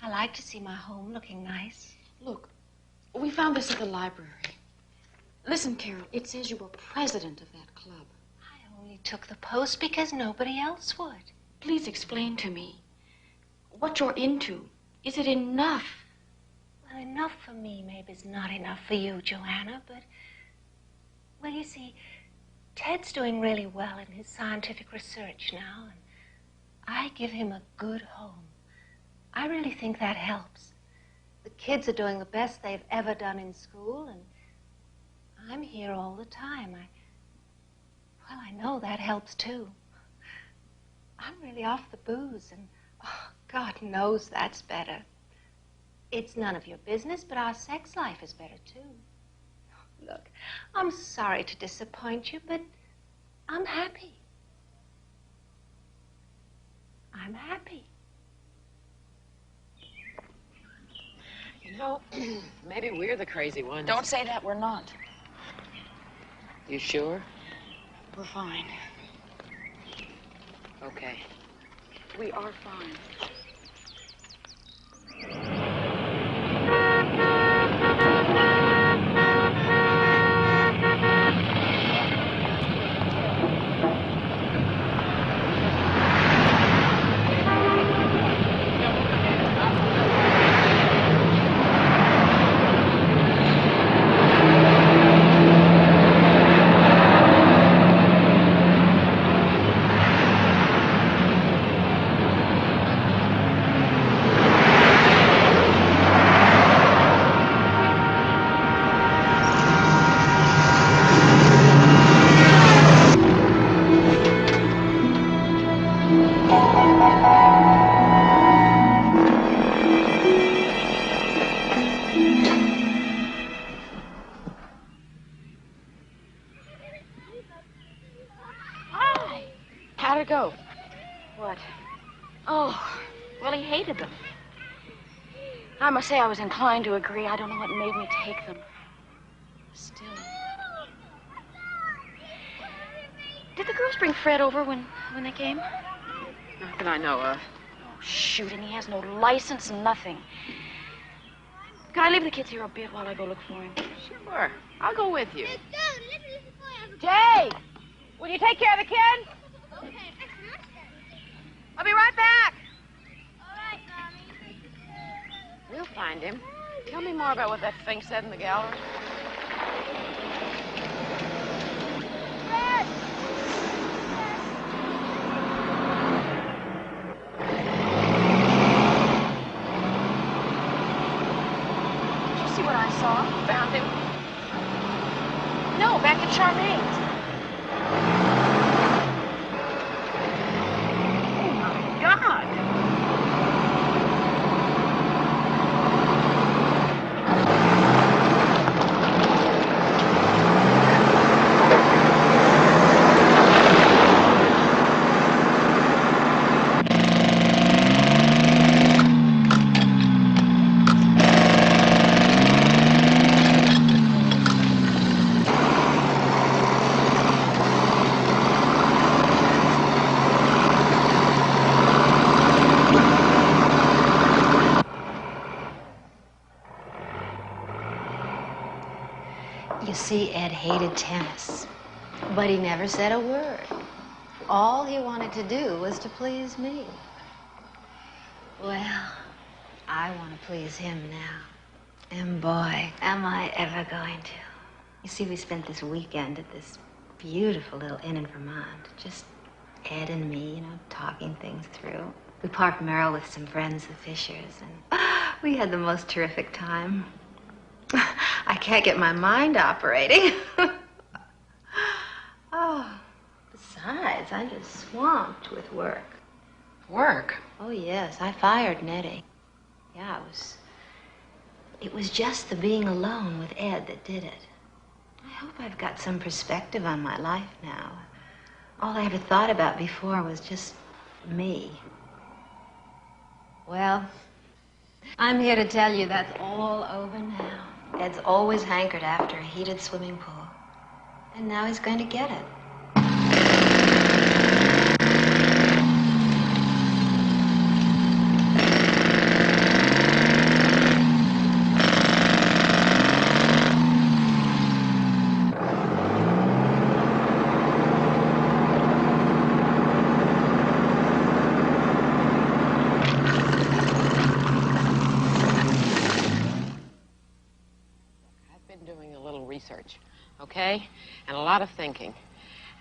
I like to see my home looking nice. Look, we found this at the library. Listen, Carol, it says you were president of that club. I only took the post because nobody else would. Please explain to me what you're into. Is it enough? Well, enough for me maybe is not enough for you, Joanna, but... Well, you see, Ted's doing really well in his scientific research now, and I give him a good home. I really think that helps. The kids are doing the best they've ever done in school, and I'm here all the time. I know that helps, too. I'm really off the booze, and God knows that's better. It's none of your business, but our sex life is better, too. Look, I'm sorry to disappoint you, but I'm happy. I'm happy. You know, maybe we're the crazy ones. Don't say that. We're not. You sure? We're fine. Okay. We are fine. How'd it go? What? Oh, well, he hated them. I must say I was inclined to agree. I don't know what made me take them. Still. Did the girls bring Fred over when they came? Not that I know of. Oh, shoot, and he has no license, nothing. Can I leave the kids here a bit while I go look for him? Sure. I'll go with you. Jay! Will you take care of the kid? I'll be right back. We'll find him. Tell me more about what that thing said in the gallery. Did you see what I saw? Found him? No, back at Charmaine's. God! You see, Ed hated tennis, but he never said a word. All he wanted to do was to please me. Well, I want to please him now. And boy, am I ever going to. You see, we spent this weekend at this beautiful little inn in Vermont. Just Ed and me, you know, talking things through. We parked Merrill with some friends, the Fishers, and we had the most terrific time. I can't get my mind operating. Oh, besides, I'm just swamped with work. Work? Oh, yes, I fired Nettie. Yeah, it was just the being alone with Ed that did it. I hope I've got some perspective on my life now. All I ever thought about before was just me. Well, I'm here to tell you that's all over now. Ed's always hankered after a heated swimming pool. And now he's going to get it. Research, okay? And a lot of thinking.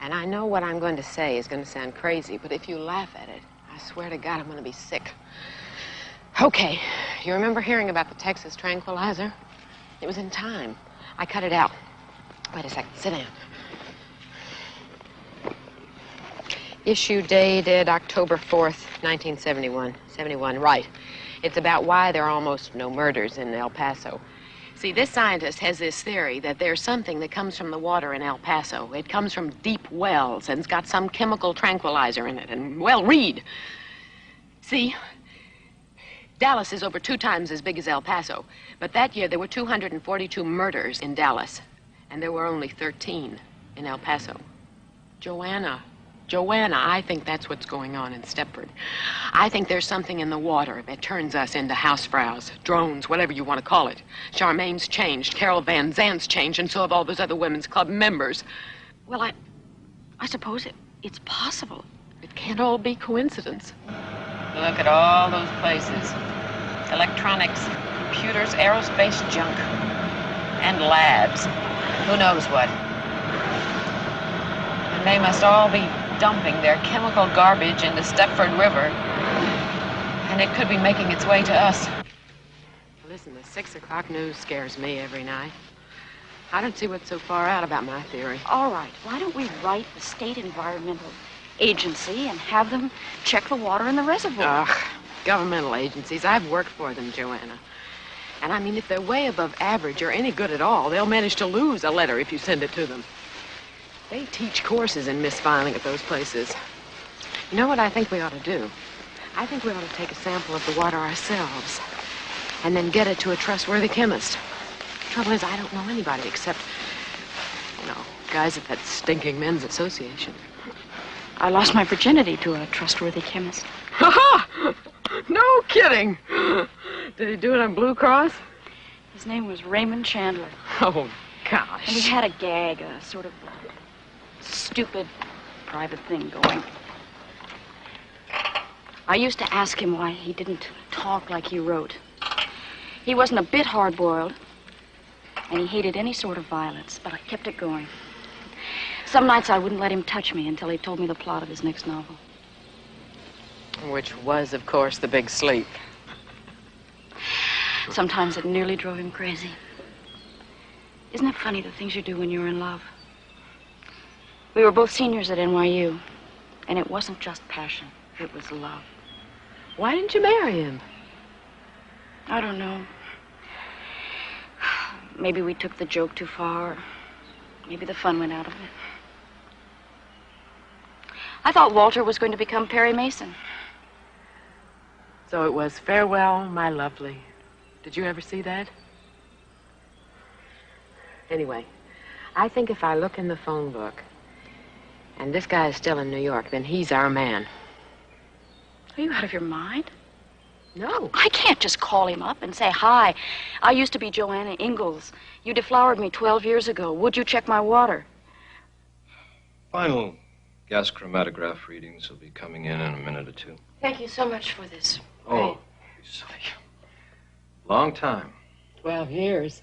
And I know what I'm going to say is going to sound crazy, but if you laugh at it, I swear to God I'm going to be sick. Okay, you remember hearing about the Texas tranquilizer? It was in Time. I cut it out. Wait a second, sit down. Issue dated October 4th, 1971. 71, right. It's about why there are almost no murders in El Paso. See, this scientist has this theory that there's something that comes from the water in El Paso. It comes from deep wells, and it's got some chemical tranquilizer in it. And, well, read. See, Dallas is over 2 times as big as El Paso. But that year, there were 242 murders in Dallas, and there were only 13 in El Paso. Joanna, I think that's what's going on in Stepford. I think there's something in the water that turns us into housefrows, drones, whatever you want to call it. Charmaine's changed, Carol Van Zant's changed, and so have all those other women's club members. Well, I suppose it's possible. It can't all be coincidence. Look at all those places. Electronics, computers, aerospace junk, and labs. Who knows what? And they must all be dumping their chemical garbage in the Stepford River, and it could be making its way to us. Listen, the 6 o'clock news scares me every night. I don't see what's so far out about my theory. All right, why don't we write the State Environmental Agency and have them check the water in the reservoir? Ugh, governmental agencies. I've worked for them, Joanna. And I mean, if they're way above average or any good at all, they'll manage to lose a letter if you send it to them. They teach courses in misfiling at those places. You know what I think we ought to do? I think we ought to take a sample of the water ourselves and then get it to a trustworthy chemist. The trouble is, I don't know anybody except, you know, guys at that stinking men's association. I lost my virginity to a trustworthy chemist. Ha-ha! No kidding! Did he do it on Blue Cross? His name was Raymond Chandler. Oh, gosh. And we had a gag, a sort of stupid private thing going. I used to ask him why he didn't talk like he wrote. He wasn't a bit hard-boiled, and he hated any sort of violence, but I kept it going. Some nights I wouldn't let him touch me until he told me the plot of his next novel. Which was, of course, The Big Sleep. Sometimes it nearly drove him crazy. Isn't it funny, the things you do when you're in love? We were both seniors at NYU, and it wasn't just passion, it was love. Why didn't you marry him? I don't know. Maybe we took the joke too far. Maybe the fun went out of it. I thought Walter was going to become Perry Mason. So it was Farewell, My Lovely. Did you ever see that? Anyway, I think if I look in the phone book, and this guy is still in New York, then he's our man. Are you out of your mind? No. I can't just call him up and say, hi, I used to be Joanna Ingalls. You deflowered me 12 years ago. Would you check my water? Final gas chromatograph readings will be coming in a minute or two. Thank you so much for this. Oh, be silly. Long time. 12 years.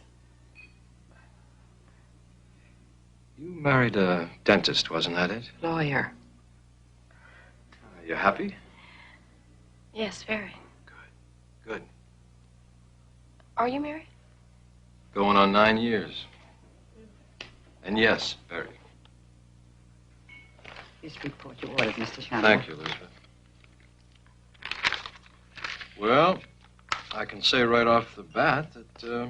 You married a dentist, wasn't that it? Lawyer. You happy? Yes, very. Good. Are you married? Going on 9 years. And yes, very. Please report your orders, Mr. Chandler. Thank you, Elizabeth. Well, I can say right off the bat that,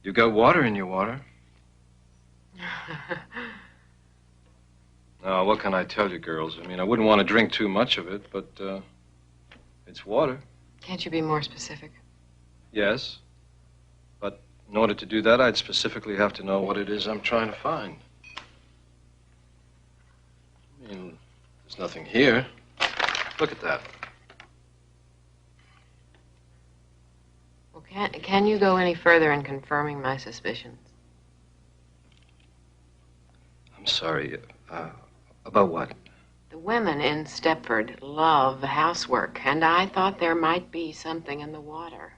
you got water in your water. Now, what can I tell you, girls? I mean, I wouldn't want to drink too much of it, but, it's water. Can't you be more specific? Yes. But in order to do that, I'd specifically have to know what it is I'm trying to find. I mean, there's nothing here. Look at that. Well, can you go any further in confirming my suspicions? I'm sorry. About what? The women in Stepford love housework, and I thought there might be something in the water.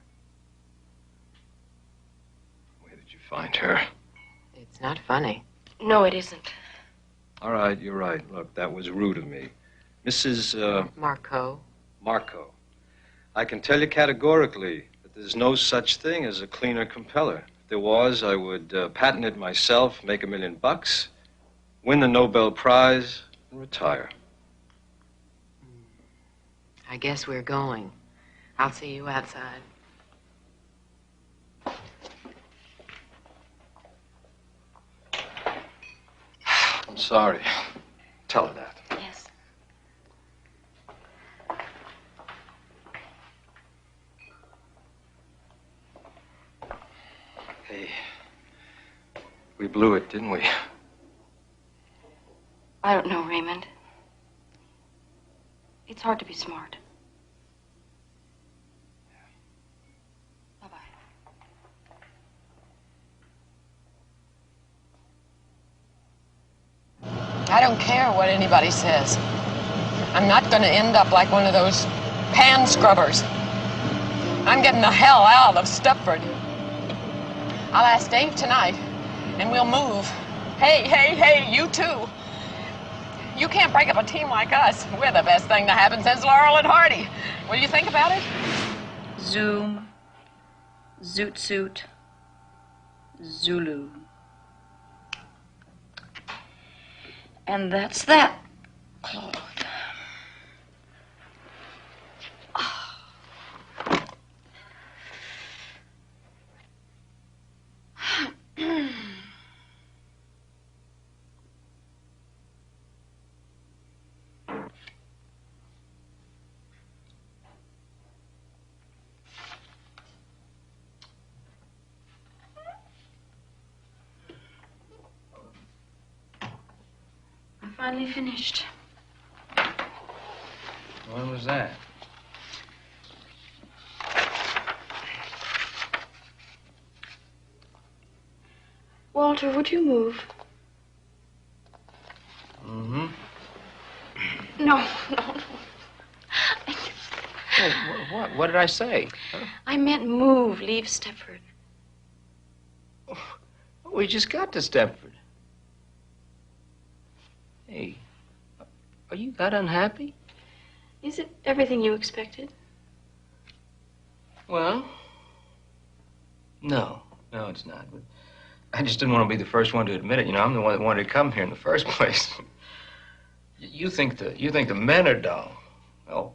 Where did you find her? It's not funny. No, it isn't. All right, you're right. Look, that was rude of me. Mrs. Marco. Marco. I can tell you categorically that there's no such thing as a cleaner compeller. If there was, I would patent it myself, make $1 million, win the Nobel Prize, and retire. I guess we're going. I'll see you outside. I'm sorry. Tell her that. Yes. Hey, we blew it, didn't we? I don't know, Raymond. It's hard to be smart. I don't care what anybody says. I'm not going to end up like one of those pan scrubbers. I'm getting the hell out of Stepford. I'll ask Dave tonight, and we'll move. Hey, you too. You can't break up a team like us. We're the best thing to happen since Laurel and Hardy. Will you think about it? Zoom, Zoot Suit, Zulu. And that's that, Claude. Finally finished. When was that? Walter, would you move? Mm-hmm. No. Hey, what did I say? Huh? I meant move, leave Stepford. We just got to Stepford. Hey, are you that unhappy? Is it everything you expected? Well, no, it's not. But I just didn't want to be the first one to admit it. You know, I'm the one that wanted to come here in the first place. You think the men are dull? Oh,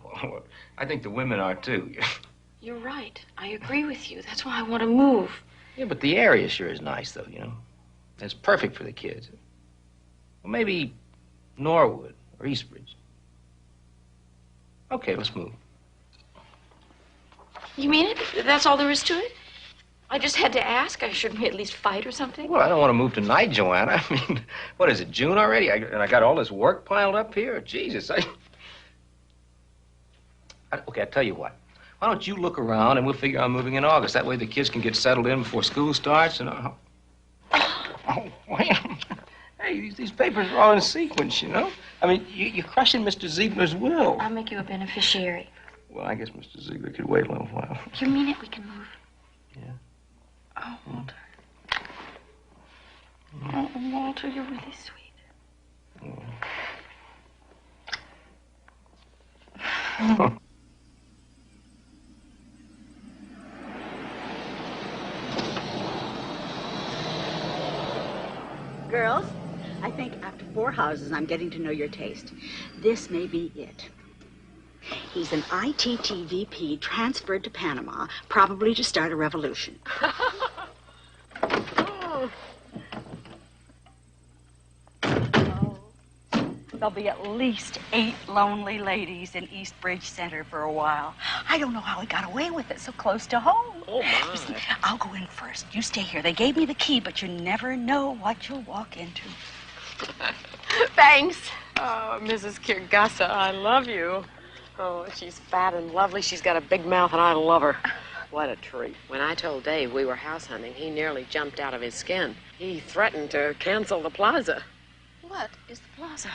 I think the women are too. You're right. I agree with you. That's why I want to move. Yeah, but the area sure is nice, though. You know, it's perfect for the kids. Well, maybe Norwood or Eastbridge. Okay, let's move. You mean it? That's all there is to it? I just had to ask. Shouldn't we at least fight or something? Well, I don't want to move tonight, Joanna. I mean, what is it, June already? And I got all this work piled up here? Jesus, Okay, I tell you what. Why don't you look around and we'll figure out moving in August. That way the kids can get settled in before school starts and... Oh, wait. Hey, these papers are all in sequence, you know? I mean, you're crushing Mr. Ziegler's will. I'll make you a beneficiary. Well, I guess Mr. Ziegler could wait a little while. You mean it? We can move. Yeah. Oh, Walter. Oh, Walter, you're really sweet. Oh. Girls, I think after 4 houses, I'm getting to know your taste. This may be it. He's an ITT VP transferred to Panama, probably to start a revolution. There'll be at least 8 lonely ladies in East Bridge Center for a while. I don't know how he got away with it so close to home. Oh, my. Listen, I'll go in first. You stay here. They gave me the key, but you never know what you'll walk into. Thanks. Oh, Mrs. Kirgasa, I love you. Oh, she's fat and lovely. She's got a big mouth, and I love her. What a treat. When I told Dave we were house hunting, he nearly jumped out of his skin. He threatened to cancel the plaza. What is the plaza?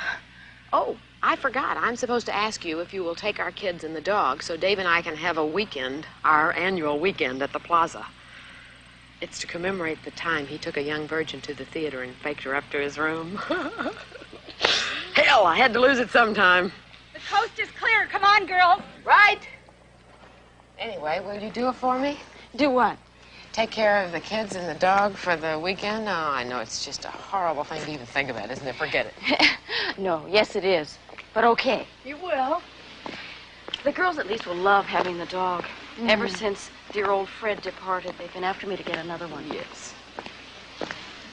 Oh, I forgot. I'm supposed to ask you if you will take our kids and the dog so Dave and I can have a weekend, our annual weekend at the plaza. It's to commemorate the time he took a young virgin to the theater and faked her up to his room. Hell, I had to lose it sometime. The coast is clear. Come on, girls. Right. Anyway, will you do it for me? Do what? Take care of the kids and the dog for the weekend? Oh, I know it's just a horrible thing to even think about, isn't it? Forget it. No, yes it is. But okay. You will. The girls at least will love having the dog. Ever since dear old Fred departed, they've been after me to get another one. Yes.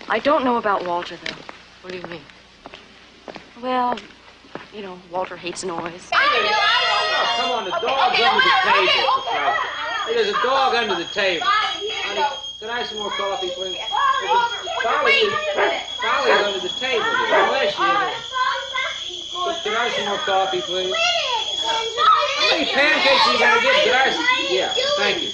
I don't know about Walter, though. What do you mean? Well, you know, Walter hates noise. Oh, come on, the dog's under the table. For Christ's sake. Hey, there's a dog under the table. Honey, could I have some more coffee, please? Dolly's under the table here. Where she is? Could I have some more coffee, please? How many pancakes are you gonna get? Could I have... Yeah, thank you.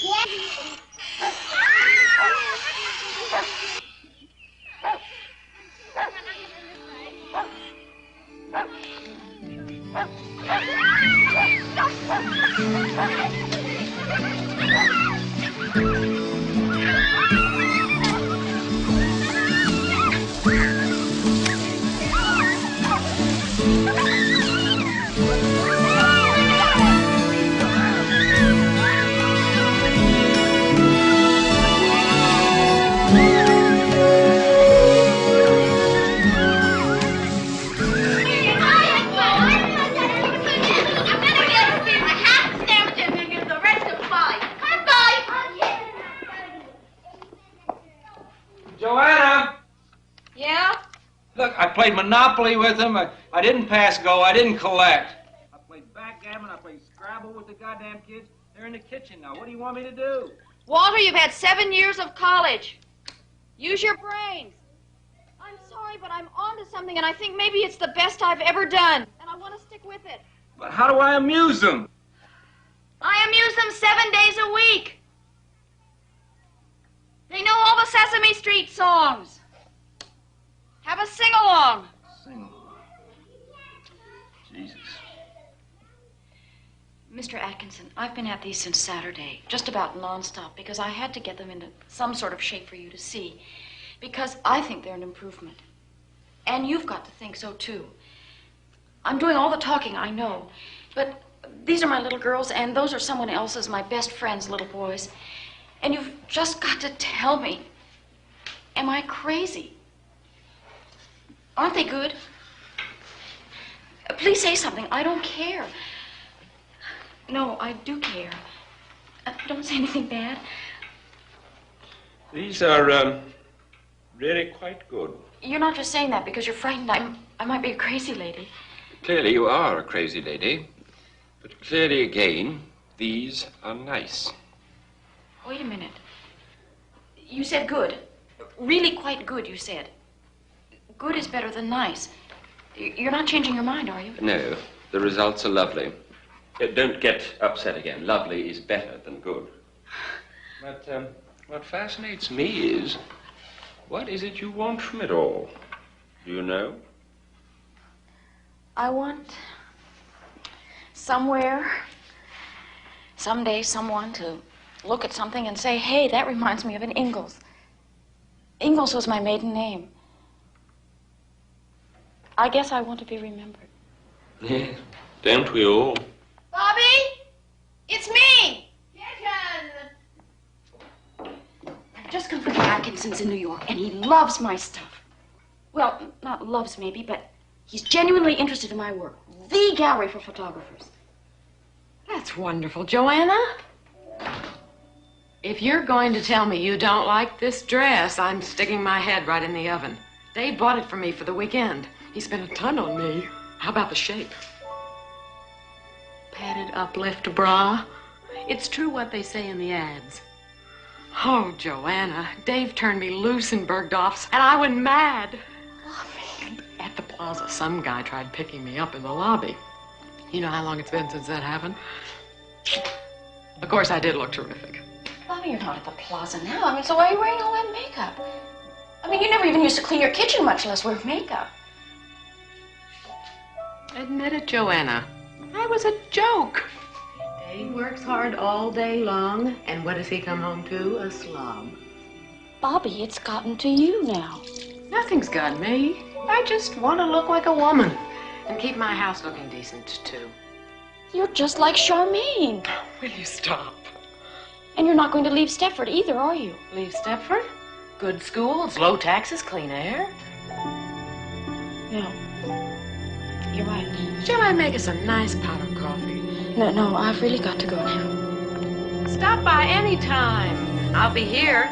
Joanna! Yeah? Look, I played Monopoly with him. I didn't pass go. I didn't collect. I played backgammon. I played Scrabble with the goddamn kids. They're in the kitchen now. What do you want me to do? Walter, you've had 7 years of college. Use your brains. I'm sorry, but I'm onto something, and I think maybe it's the best I've ever done. And I want to stick with it. But how do I amuse them? I amuse them 7 days a week. They know all the Sesame Street songs. Have a sing-along. Jesus. Mr. Atkinson, I've been at these since Saturday, just about nonstop, because I had to get them into some sort of shape for you to see. Because I think they're an improvement. And you've got to think so, too. I'm doing all the talking, I know. But these are my little girls, and those are someone else's, my best friend's little boys. And you've just got to tell me, am I crazy? Aren't they good? Please say something. I don't care. No, I do care. Don't say anything bad. These are, really quite good. You're not just saying that because you're frightened. I might be a crazy lady. Clearly you are a crazy lady. But clearly again, these are nice. Wait a minute. You said good. Really quite good, you said. Good is better than nice. You're not changing your mind, are you? No, the results are lovely. Don't get upset again. Lovely is better than good. But what fascinates me is, what is it you want from it all? Do you know? I want somewhere, someday, someone to look at something and say, hey, that reminds me of an Ingalls. Ingalls was my maiden name. I guess I want to be remembered. Yes, don't we all? Bobby, it's me. I've just come from the Atkinsons in New York, and he loves my stuff. Well, not loves maybe, but he's genuinely interested in my work. The gallery for photographers. That's wonderful, Joanna. If you're going to tell me you don't like this dress, I'm sticking my head right in the oven. Dave bought it for me for the weekend. He spent a ton on me. How about the shape? Padded uplift bra. It's true what they say in the ads. Oh, Joanna, Dave turned me loose in Bergdorf's, and I went mad. At the plaza, some guy tried picking me up in the lobby. You know how long it's been since that happened? Of course, I did look terrific. Bobby, you're not at the plaza now. I mean, so why are you wearing all that makeup? I mean, you never even used to clean your kitchen, much less wear makeup. Admit it, Joanna. I was a joke. Dave works hard all day long, and what does he come home to? A slob. Bobby, it's gotten to you now. Nothing's got me. I just want to look like a woman and keep my house looking decent, too. You're just like Charmaine. Will you stop? And you're not going to leave Stepford either, are you? Leave Stepford? Good schools, low taxes, clean air. No. You're right. Shall I make us a nice pot of coffee? No, I've really got to go now. Stop by any time. I'll be here.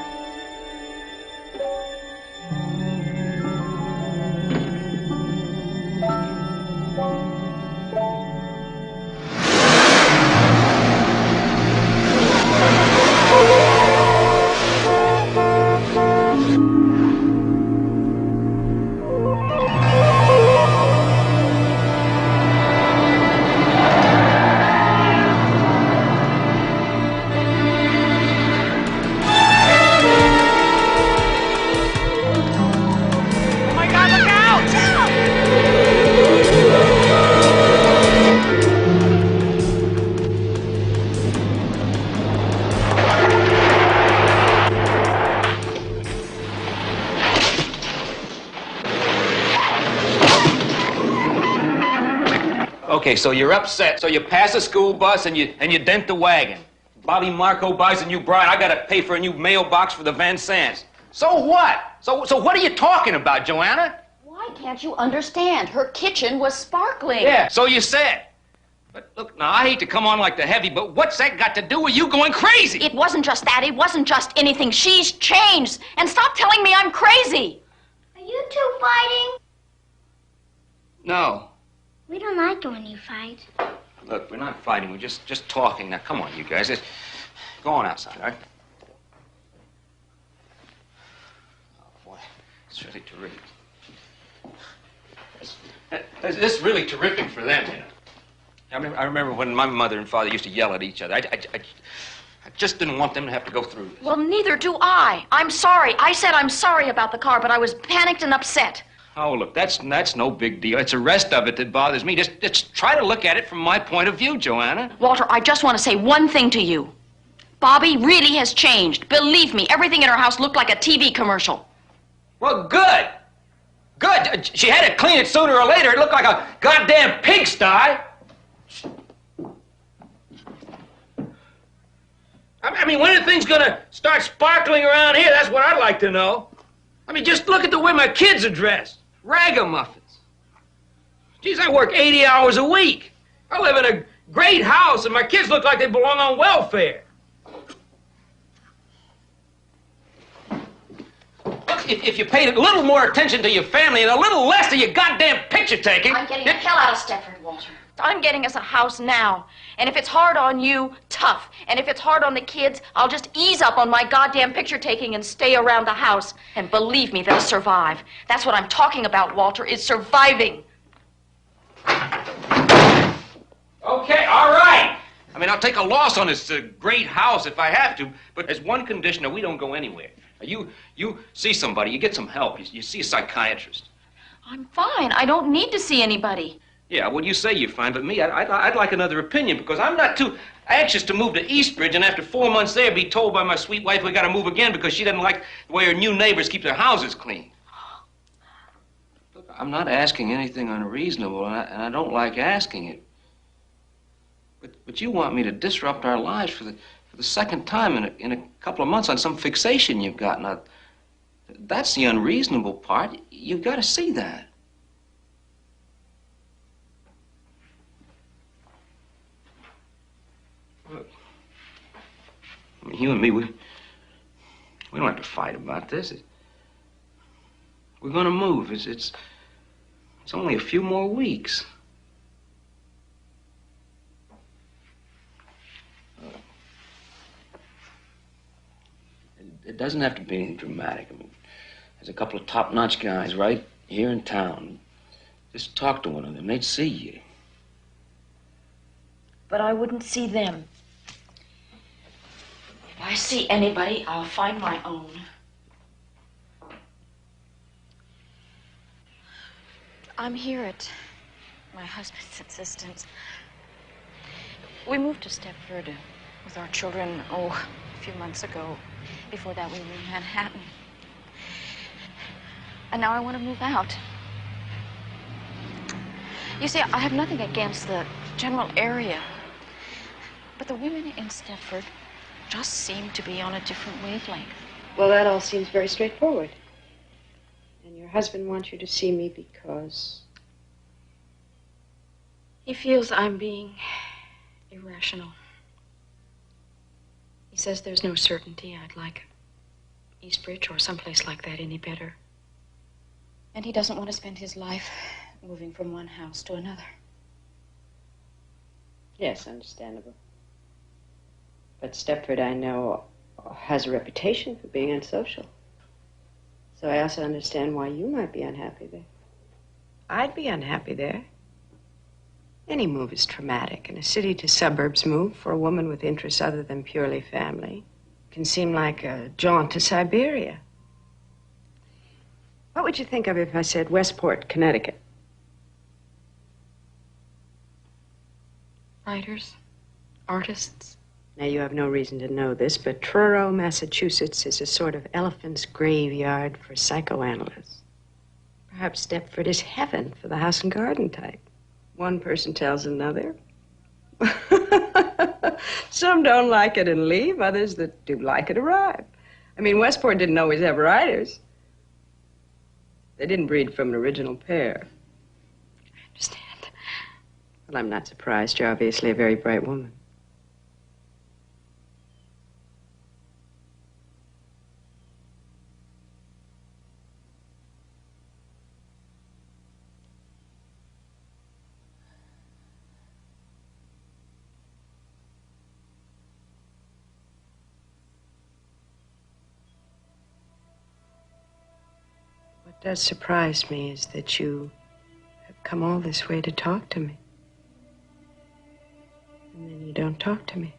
Okay, so you're upset. So you pass a school bus and you dent the wagon. Bobby Marco buys a new bride. I gotta pay for a new mailbox for the Van Sants. So what? So what are you talking about, Joanna? Why can't you understand? Her kitchen was sparkling. Yeah, so you said. But look, now, I hate to come on like the heavy, but what's that got to do with you going crazy? It wasn't just that. It wasn't just anything. She's changed. And stop telling me I'm crazy. Are you two fighting? No. We don't like it when you fight. Look, we're not fighting. We're just talking. Now, come on, you guys. Go on outside, all right? Oh, boy. It's really terrific. This is really terrific for them, you know. I remember when my mother and father used to yell at each other. I just didn't want them to have to go through this. Well, neither do I. I'm sorry. I said I'm sorry about the car, but I was panicked and upset. Oh, look, that's no big deal. It's the rest of it that bothers me. Just try to look at it from my point of view, Joanna. Walter, I just want to say one thing to you. Bobby really has changed. Believe me, everything in her house looked like a TV commercial. Well, good. Good. She had to clean it sooner or later. It looked like a goddamn pigsty. I mean, when are things gonna start sparkling around here? That's what I'd like to know. I mean, just look at the way my kids are dressed. Ragamuffins. Geez, I work 80 hours a week. I live in a great house, and my kids look like they belong on welfare. Look, if you paid a little more attention to your family and a little less to your goddamn picture taking... I'm getting the hell out of Stepford, Walter. I'm getting us a house now. And if it's hard on you, tough. And if it's hard on the kids, I'll just ease up on my goddamn picture taking and stay around the house. And believe me, they'll survive. That's what I'm talking about, Walter, is surviving. Okay, all right. I mean, I'll take a loss on this great house if I have to, but there's one condition, that we don't go anywhere. You see somebody, you get some help, you see a psychiatrist. I'm fine. I don't need to see anybody. Yeah, well, you say you're fine, but me, I'd like another opinion, because I'm not too anxious to move to Eastbridge, and after 4 months there, be told by my sweet wife we gotta move again because she doesn't like the way her new neighbors keep their houses clean. Look, I'm not asking anything unreasonable, and I don't like asking it. But you want me to disrupt our lives for the second time in a couple of months on some fixation you've got. Now, that's the unreasonable part. You've got to see that. Look, I mean, you and me, we don't have to fight about this. We're going to move. It's only a few more weeks. It doesn't have to be anything dramatic. I mean, there's a couple of top-notch guys right here in town. Just talk to one of them. They'd see you. But I wouldn't see them. If I see anybody, I'll find my own. I'm here at my husband's insistence. We moved to Stepford with our children, a few months ago. Before that, we were in Manhattan. And now I want to move out. You see, I have nothing against the general area. But the women in Stepford just seem to be on a different wavelength. Well, that all seems very straightforward. And your husband wants you to see me because... He feels I'm being irrational. He says there's no certainty I'd like Eastbridge or someplace like that any better. And he doesn't want to spend his life moving from one house to another. Yes, understandable. But Stepford, I know, has a reputation for being unsocial. So I also understand why you might be unhappy there. I'd be unhappy there. Any move is traumatic, and a city to suburbs move for a woman with interests other than purely family can seem like a jaunt to Siberia. What would you think of if I said Westport, Connecticut? Writers, artists. Now, you have no reason to know this, but Truro, Massachusetts is a sort of elephant's graveyard for psychoanalysts. Perhaps Stepford is heaven for the house and garden type. One person tells another. Some don't like it and leave. Others that do like it arrive. I mean, Westport didn't always have writers. They didn't breed from an original pair. I understand. Well, I'm not surprised. You're obviously a very bright woman. What does surprise me is that you have come all this way to talk to me. And then you don't talk to me.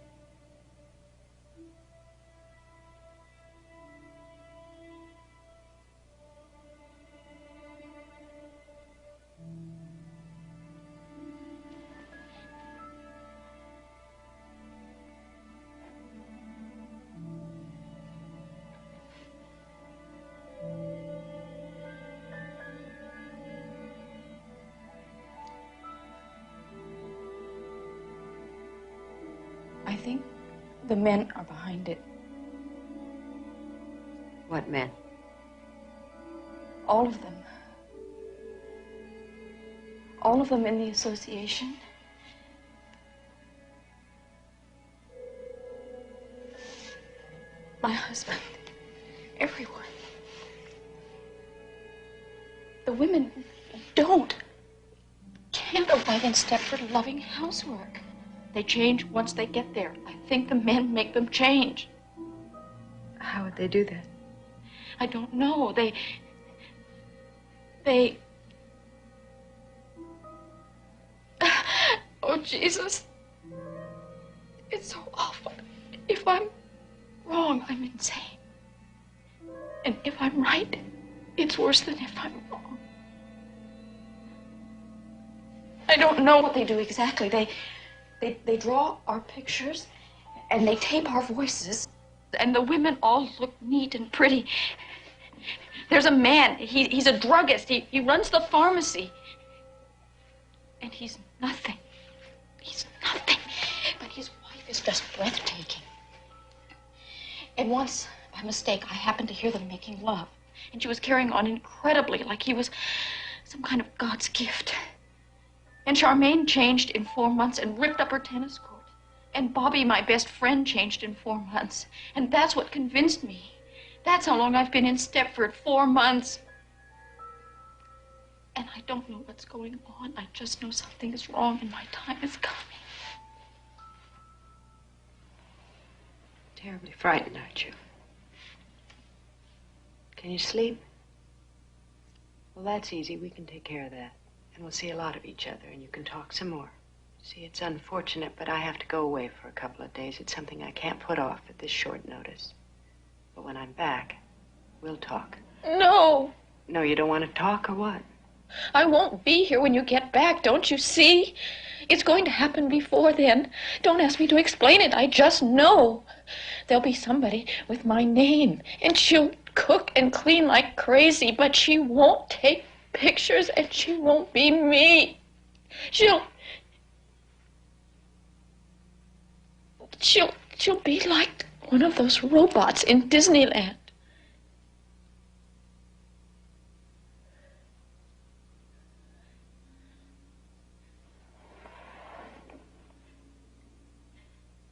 I think the men are behind it. What men? All of them. All of them in the association. My husband. Everyone. The women can't arrive in Stepford loving housework. They change once they get there. I think the men make them change. How would they do that? I don't know. They... Oh, Jesus. It's so awful. If I'm wrong, I'm insane. And if I'm right, it's worse than if I'm wrong. I don't know what they do exactly. They draw our pictures, and they tape our voices, and the women all look neat and pretty. There's a man, he's a druggist, he runs the pharmacy, and he's nothing. He's nothing, but his wife is just breathtaking. And once, by mistake, I happened to hear them making love, and she was carrying on incredibly, like he was some kind of God's gift. And Charmaine changed in 4 months and ripped up her tennis court. And Bobby, my best friend, changed in 4 months. And that's what convinced me. That's how long I've been in Stepford, 4 months. And I don't know what's going on. I just know something is wrong and my time is coming. Terribly frightened, aren't you? Can you sleep? Well, that's easy. We can take care of that. And we'll see a lot of each other, and you can talk some more. See, it's unfortunate, but I have to go away for a couple of days. It's something I can't put off at this short notice. But when I'm back, we'll talk. No. No, you don't want to talk, or what? I won't be here when you get back, don't you see? It's going to happen before then. Don't ask me to explain it. I just know. There'll be somebody with my name, and she'll cook and clean like crazy, but she won't take pictures, and she won't be me. She'll be like one of those robots in Disneyland.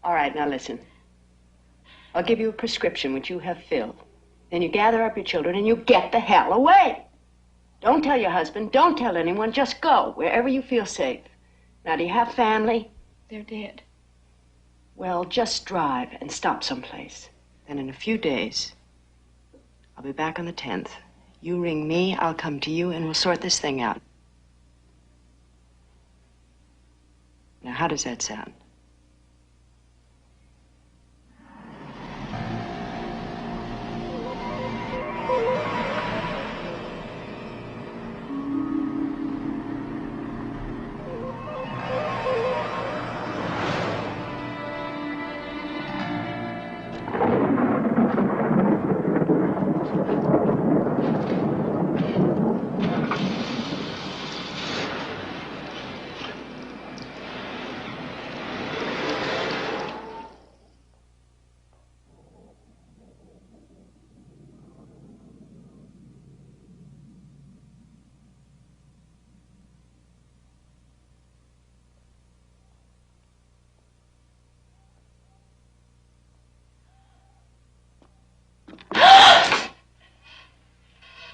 All right, now listen. I'll give you a prescription which you have filled. Then you gather up your children and you get the hell away. Don't tell your husband. Don't tell anyone. Just go wherever you feel safe. Now, do you have family? They're dead. Well, just drive and stop someplace. Then in a few days, I'll be back on the 10th. You ring me, I'll come to you, and we'll sort this thing out. Now, how does that sound?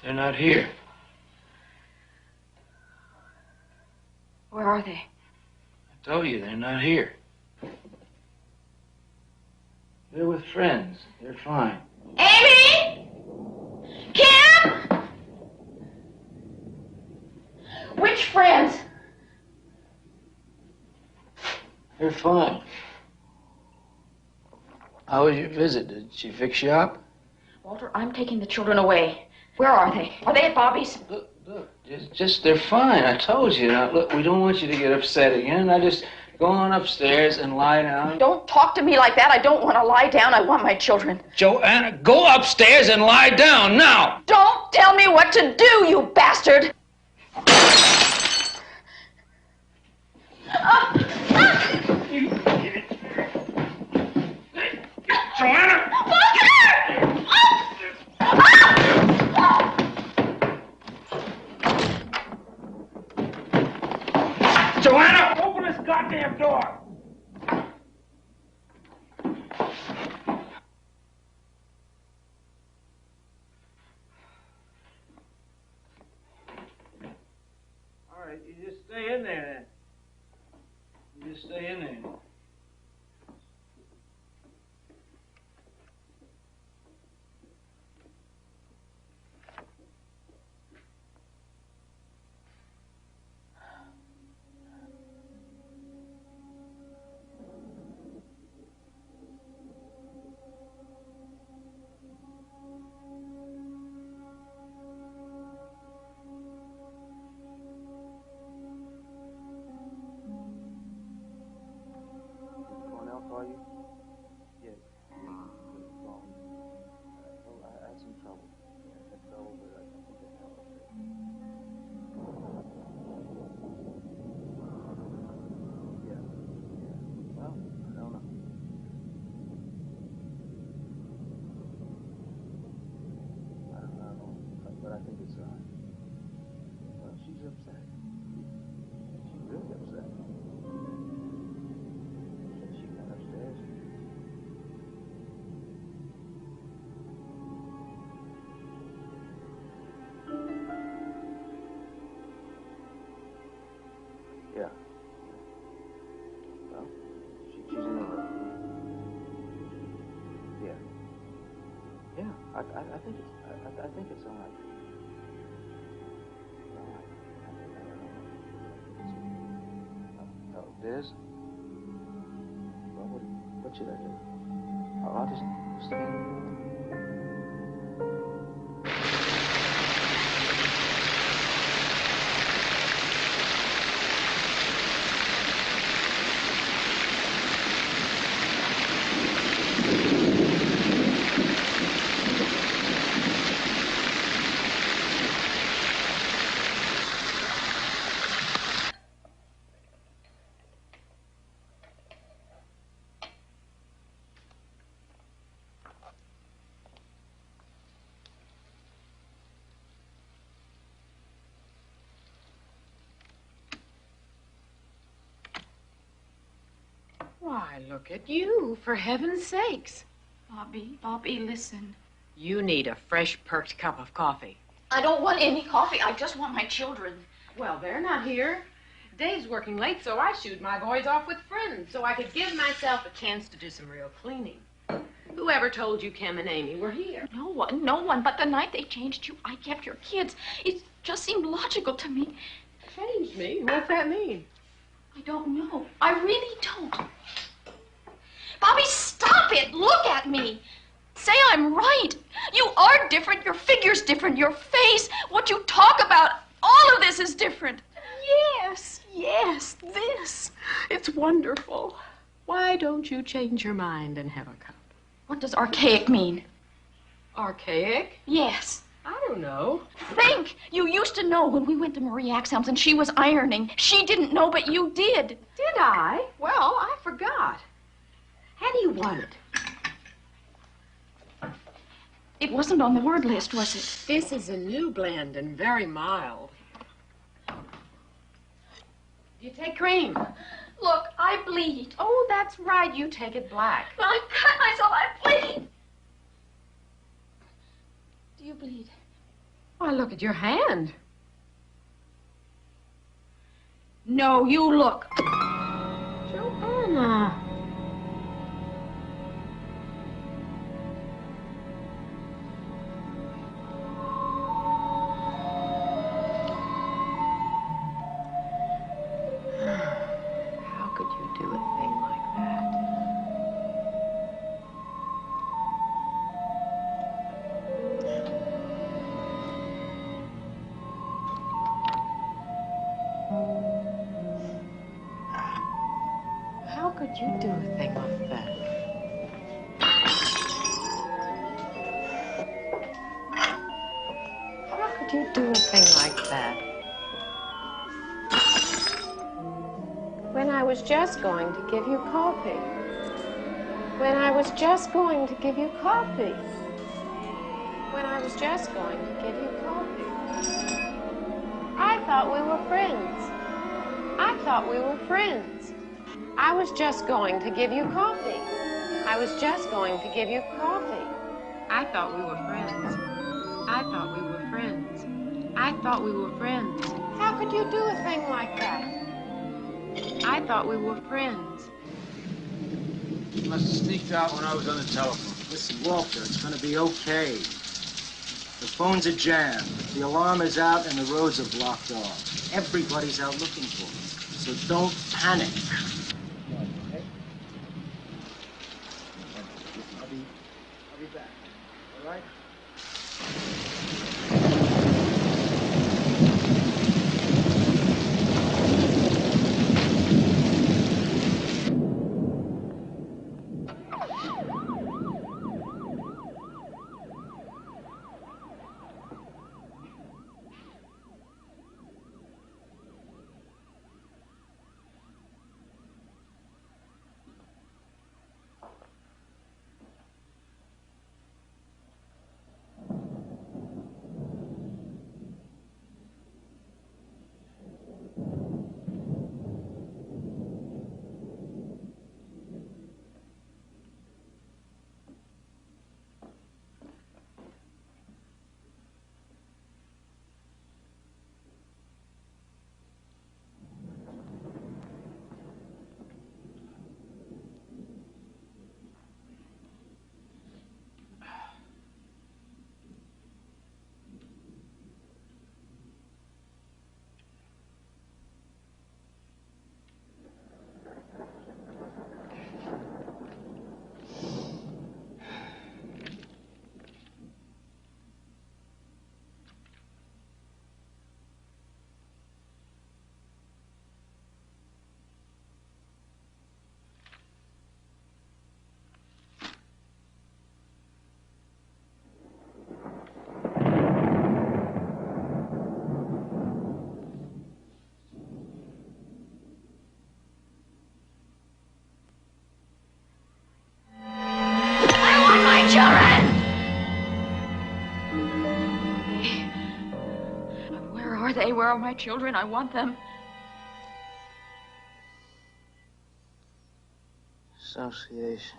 They're not here. Where are they? I told you, they're not here. They're with friends. They're fine. Amy! Kim! Which friends? They're fine. How was your visit? Did she fix you up? Walter, I'm taking the children away. Where are they? Are they at Bobby's? Look, just they're fine. I told you. Now, look, we don't want you to get upset again. Now, just go on upstairs and lie down. Don't talk to me like that. I don't want to lie down. I want my children. Joanna, go upstairs and lie down now. Don't tell me what to do, you bastard! Joanna! Joanna, open this goddamn door! All right, you just stay in there then. You just stay in there. Call you? Yeah. Well, I had some trouble. I had trouble, but I think I held up there. Yeah. Well, I don't know. I don't know, but I think it's all right. Well, she's upset. She's really upset. Upstairs. Yeah. Well, she's in her room. Yeah. Yeah. I think it's I think it's all right. All right. I don't know. Oh, Liz? What should I do? I'll just stay in the room. Why, look at you, for heaven's sakes. Bobby, listen. You need a fresh, perked cup of coffee. I don't want any coffee. I just want my children. Well, they're not here. Dave's working late, so I shooed my boys off with friends so I could give myself a chance to do some real cleaning. Whoever told you Kim and Amy were here? No one. But the night they changed you, I kept your kids. It just seemed logical to me. Changed me? What's that mean? I don't know. I really don't. Bobby, stop it. Look at me. Say I'm right. You are different. Your figure's different. Your face, what you talk about, all of this is different. Yes, this. It's wonderful. Why don't you change your mind and have a cup? What does archaic mean? Archaic? Yes. I don't know. Think! You used to know when we went to Marie Axel's and she was ironing. She didn't know, but you did. Did I? Well, I forgot. How do you want it? It wasn't on the word list, was it? This is a new blend and very mild. Do you take cream? Look, I bleed. Oh, that's right. You take it black. I cut myself. I bleed. Do you bleed? Why, look at your hand. No, you look. Joanna. How could you do a thing like that? How could you do a thing like that? How could you do a thing like that? When I was just going to give you coffee. When I was just going to give you coffee. When I was just going to give you coffee. I thought we were friends. I thought we were friends. I was just going to give you coffee. I was just going to give you coffee. I thought we were friends. I thought we were friends. I thought we were friends. How could you do a thing like that? I thought we were friends. You must have sneaked out when I was on the telephone. Listen, Walter, it's gonna be okay. The phones are jammed, the alarm is out, and the roads are blocked off. Everybody's out looking for me. So don't panic. I'll be back, all right? Where are they? Where are my children? I want them. Association.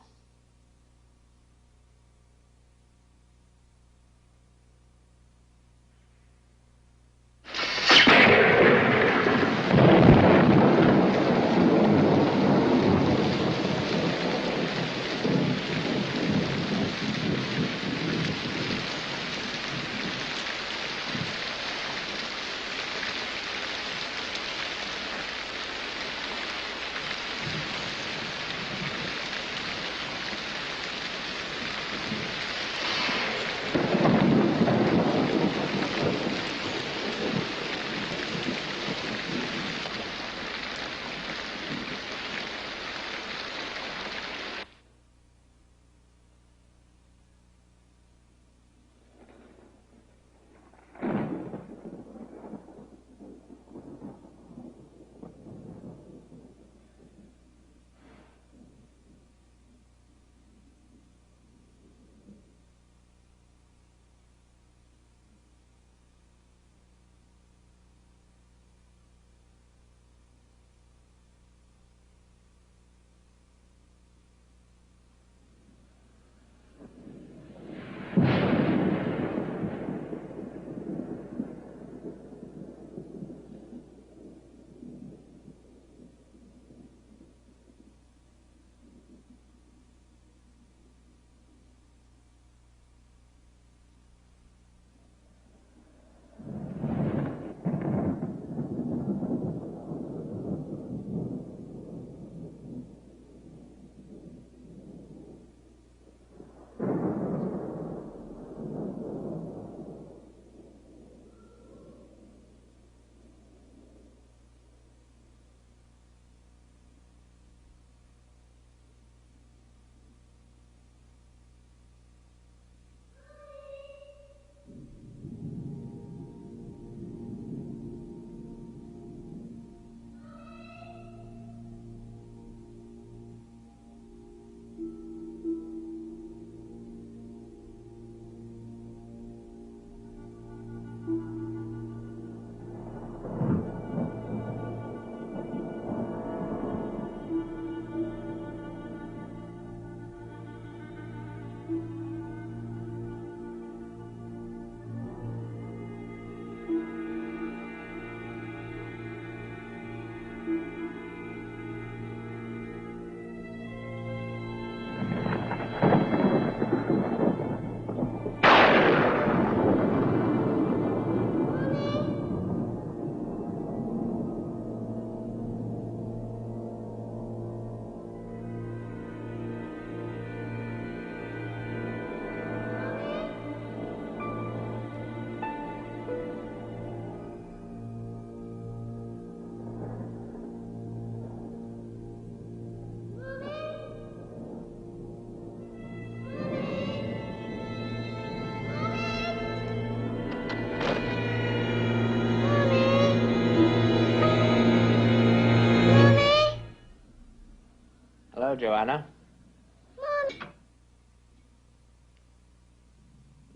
Anna?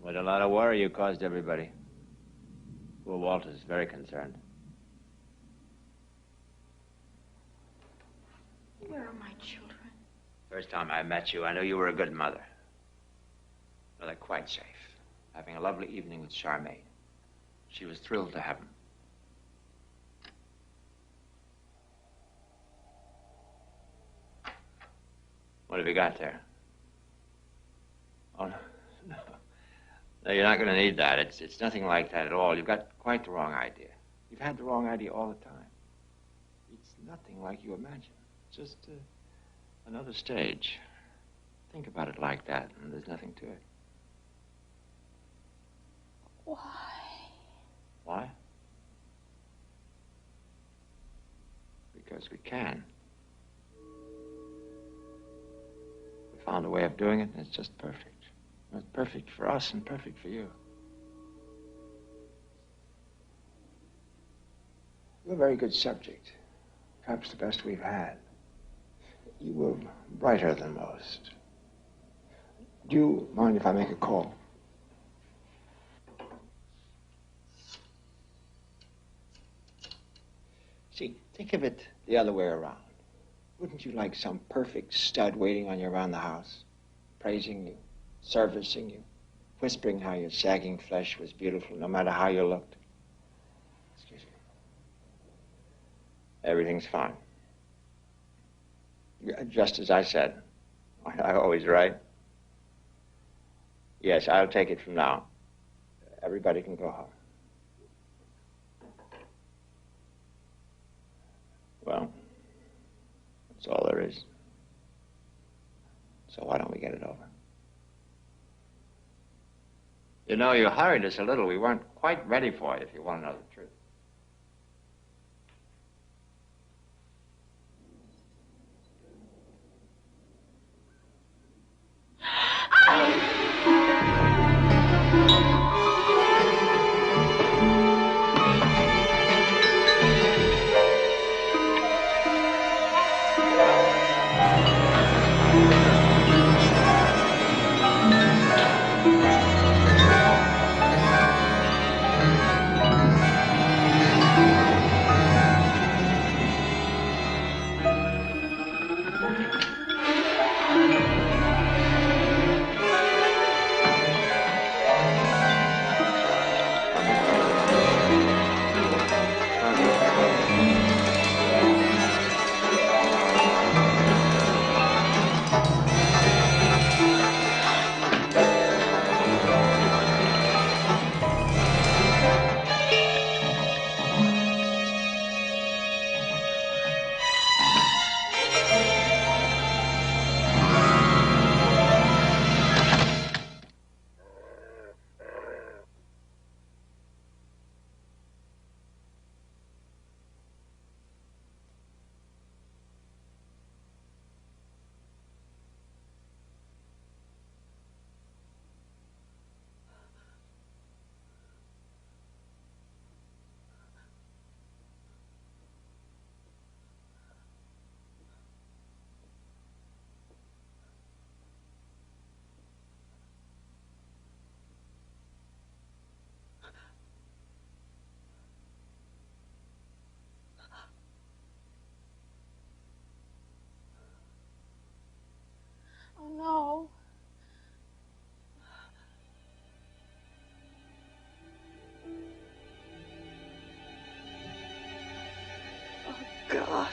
What a lot of worry you caused everybody. Poor Walter's very concerned. Where are my children? First time I met you, I knew you were a good mother. Well, they're quite safe. Having a lovely evening with Charmaine. She was thrilled to have him. What have you got there? Oh, no. No, you're not going to need that. It's nothing like that at all. You've got quite the wrong idea. You've had the wrong idea all the time. It's nothing like you imagine. It's just another stage. Think about it like that, and there's nothing to it. Why? Why? Because we can. We found a way of doing it, and it's just perfect. It's perfect for us and perfect for you. You're a very good subject. Perhaps the best we've had. You were brighter than most. Do you mind if I make a call? See, think of it the other way around. Wouldn't you like some perfect stud waiting on you around the house, praising you, servicing you, whispering how your sagging flesh was beautiful no matter how you looked? Excuse me. Everything's fine. Just as I said. I'm always right. Yes, I'll take it from now. Everybody can go home. Well, that's all there is. So why don't we get it over? You know, you hurried us a little. We weren't quite ready for it, if you want to know the truth. Oh, no. Oh, God.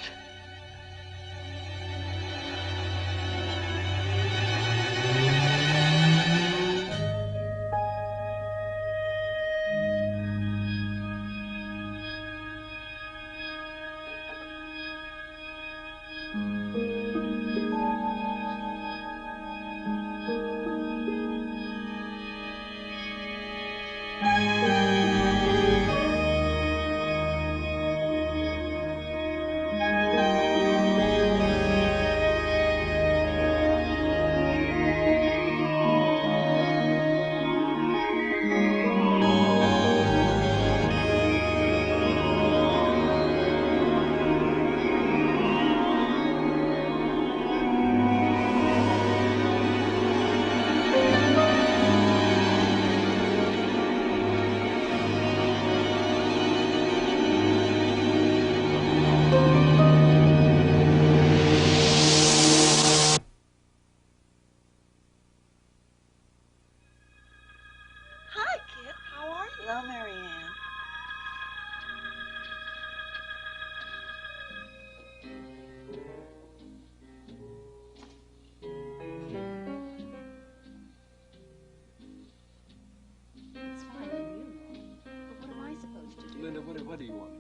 What do you want?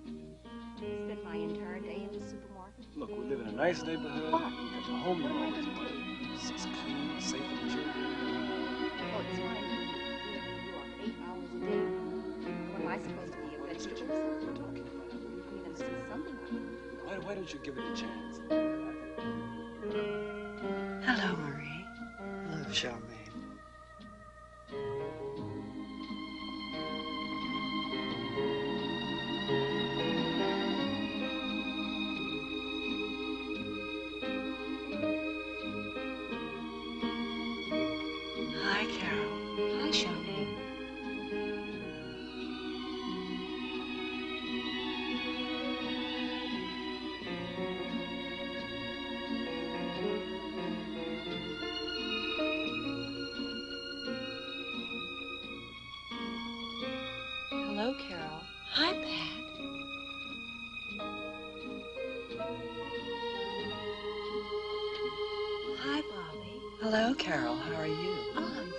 Spend my entire day in the supermarket. Look, we live in a nice neighborhood. It's a home you always wanted. It's clean, safe for the children. Oh, it's fine. You are 8 hours a day. What am I supposed to be, a vegetable? What are you talking about? I mean, there's still something I can Why don't you give it a chance? Hello, Marie. Hello, Charmaine. Hi, Carol. Hi, Charmaine. Hello, Carol. Hi, Pat. Hi, Bobby. Hello, Carol. How are you? Oh, I'm fine.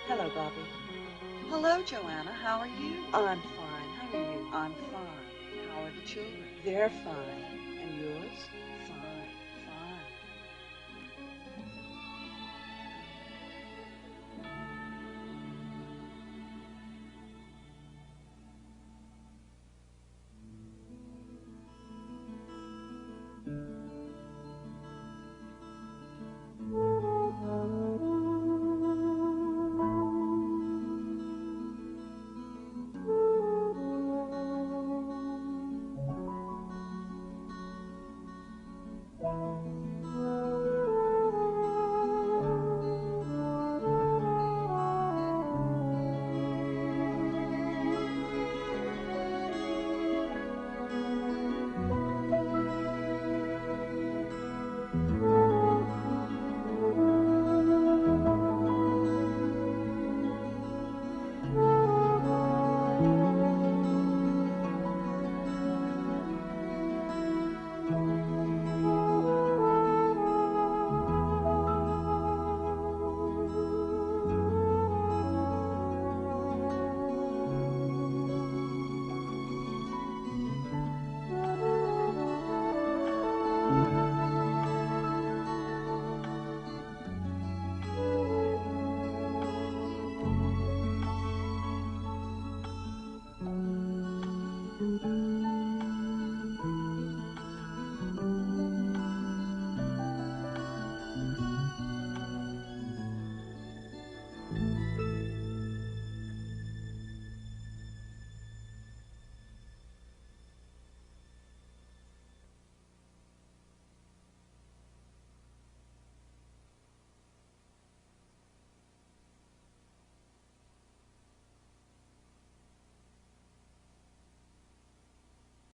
Hello, Bobby. Hello, Joanna. How are you? I'm fine. How are you? I'm fine. How are the children? They're fine. And yours?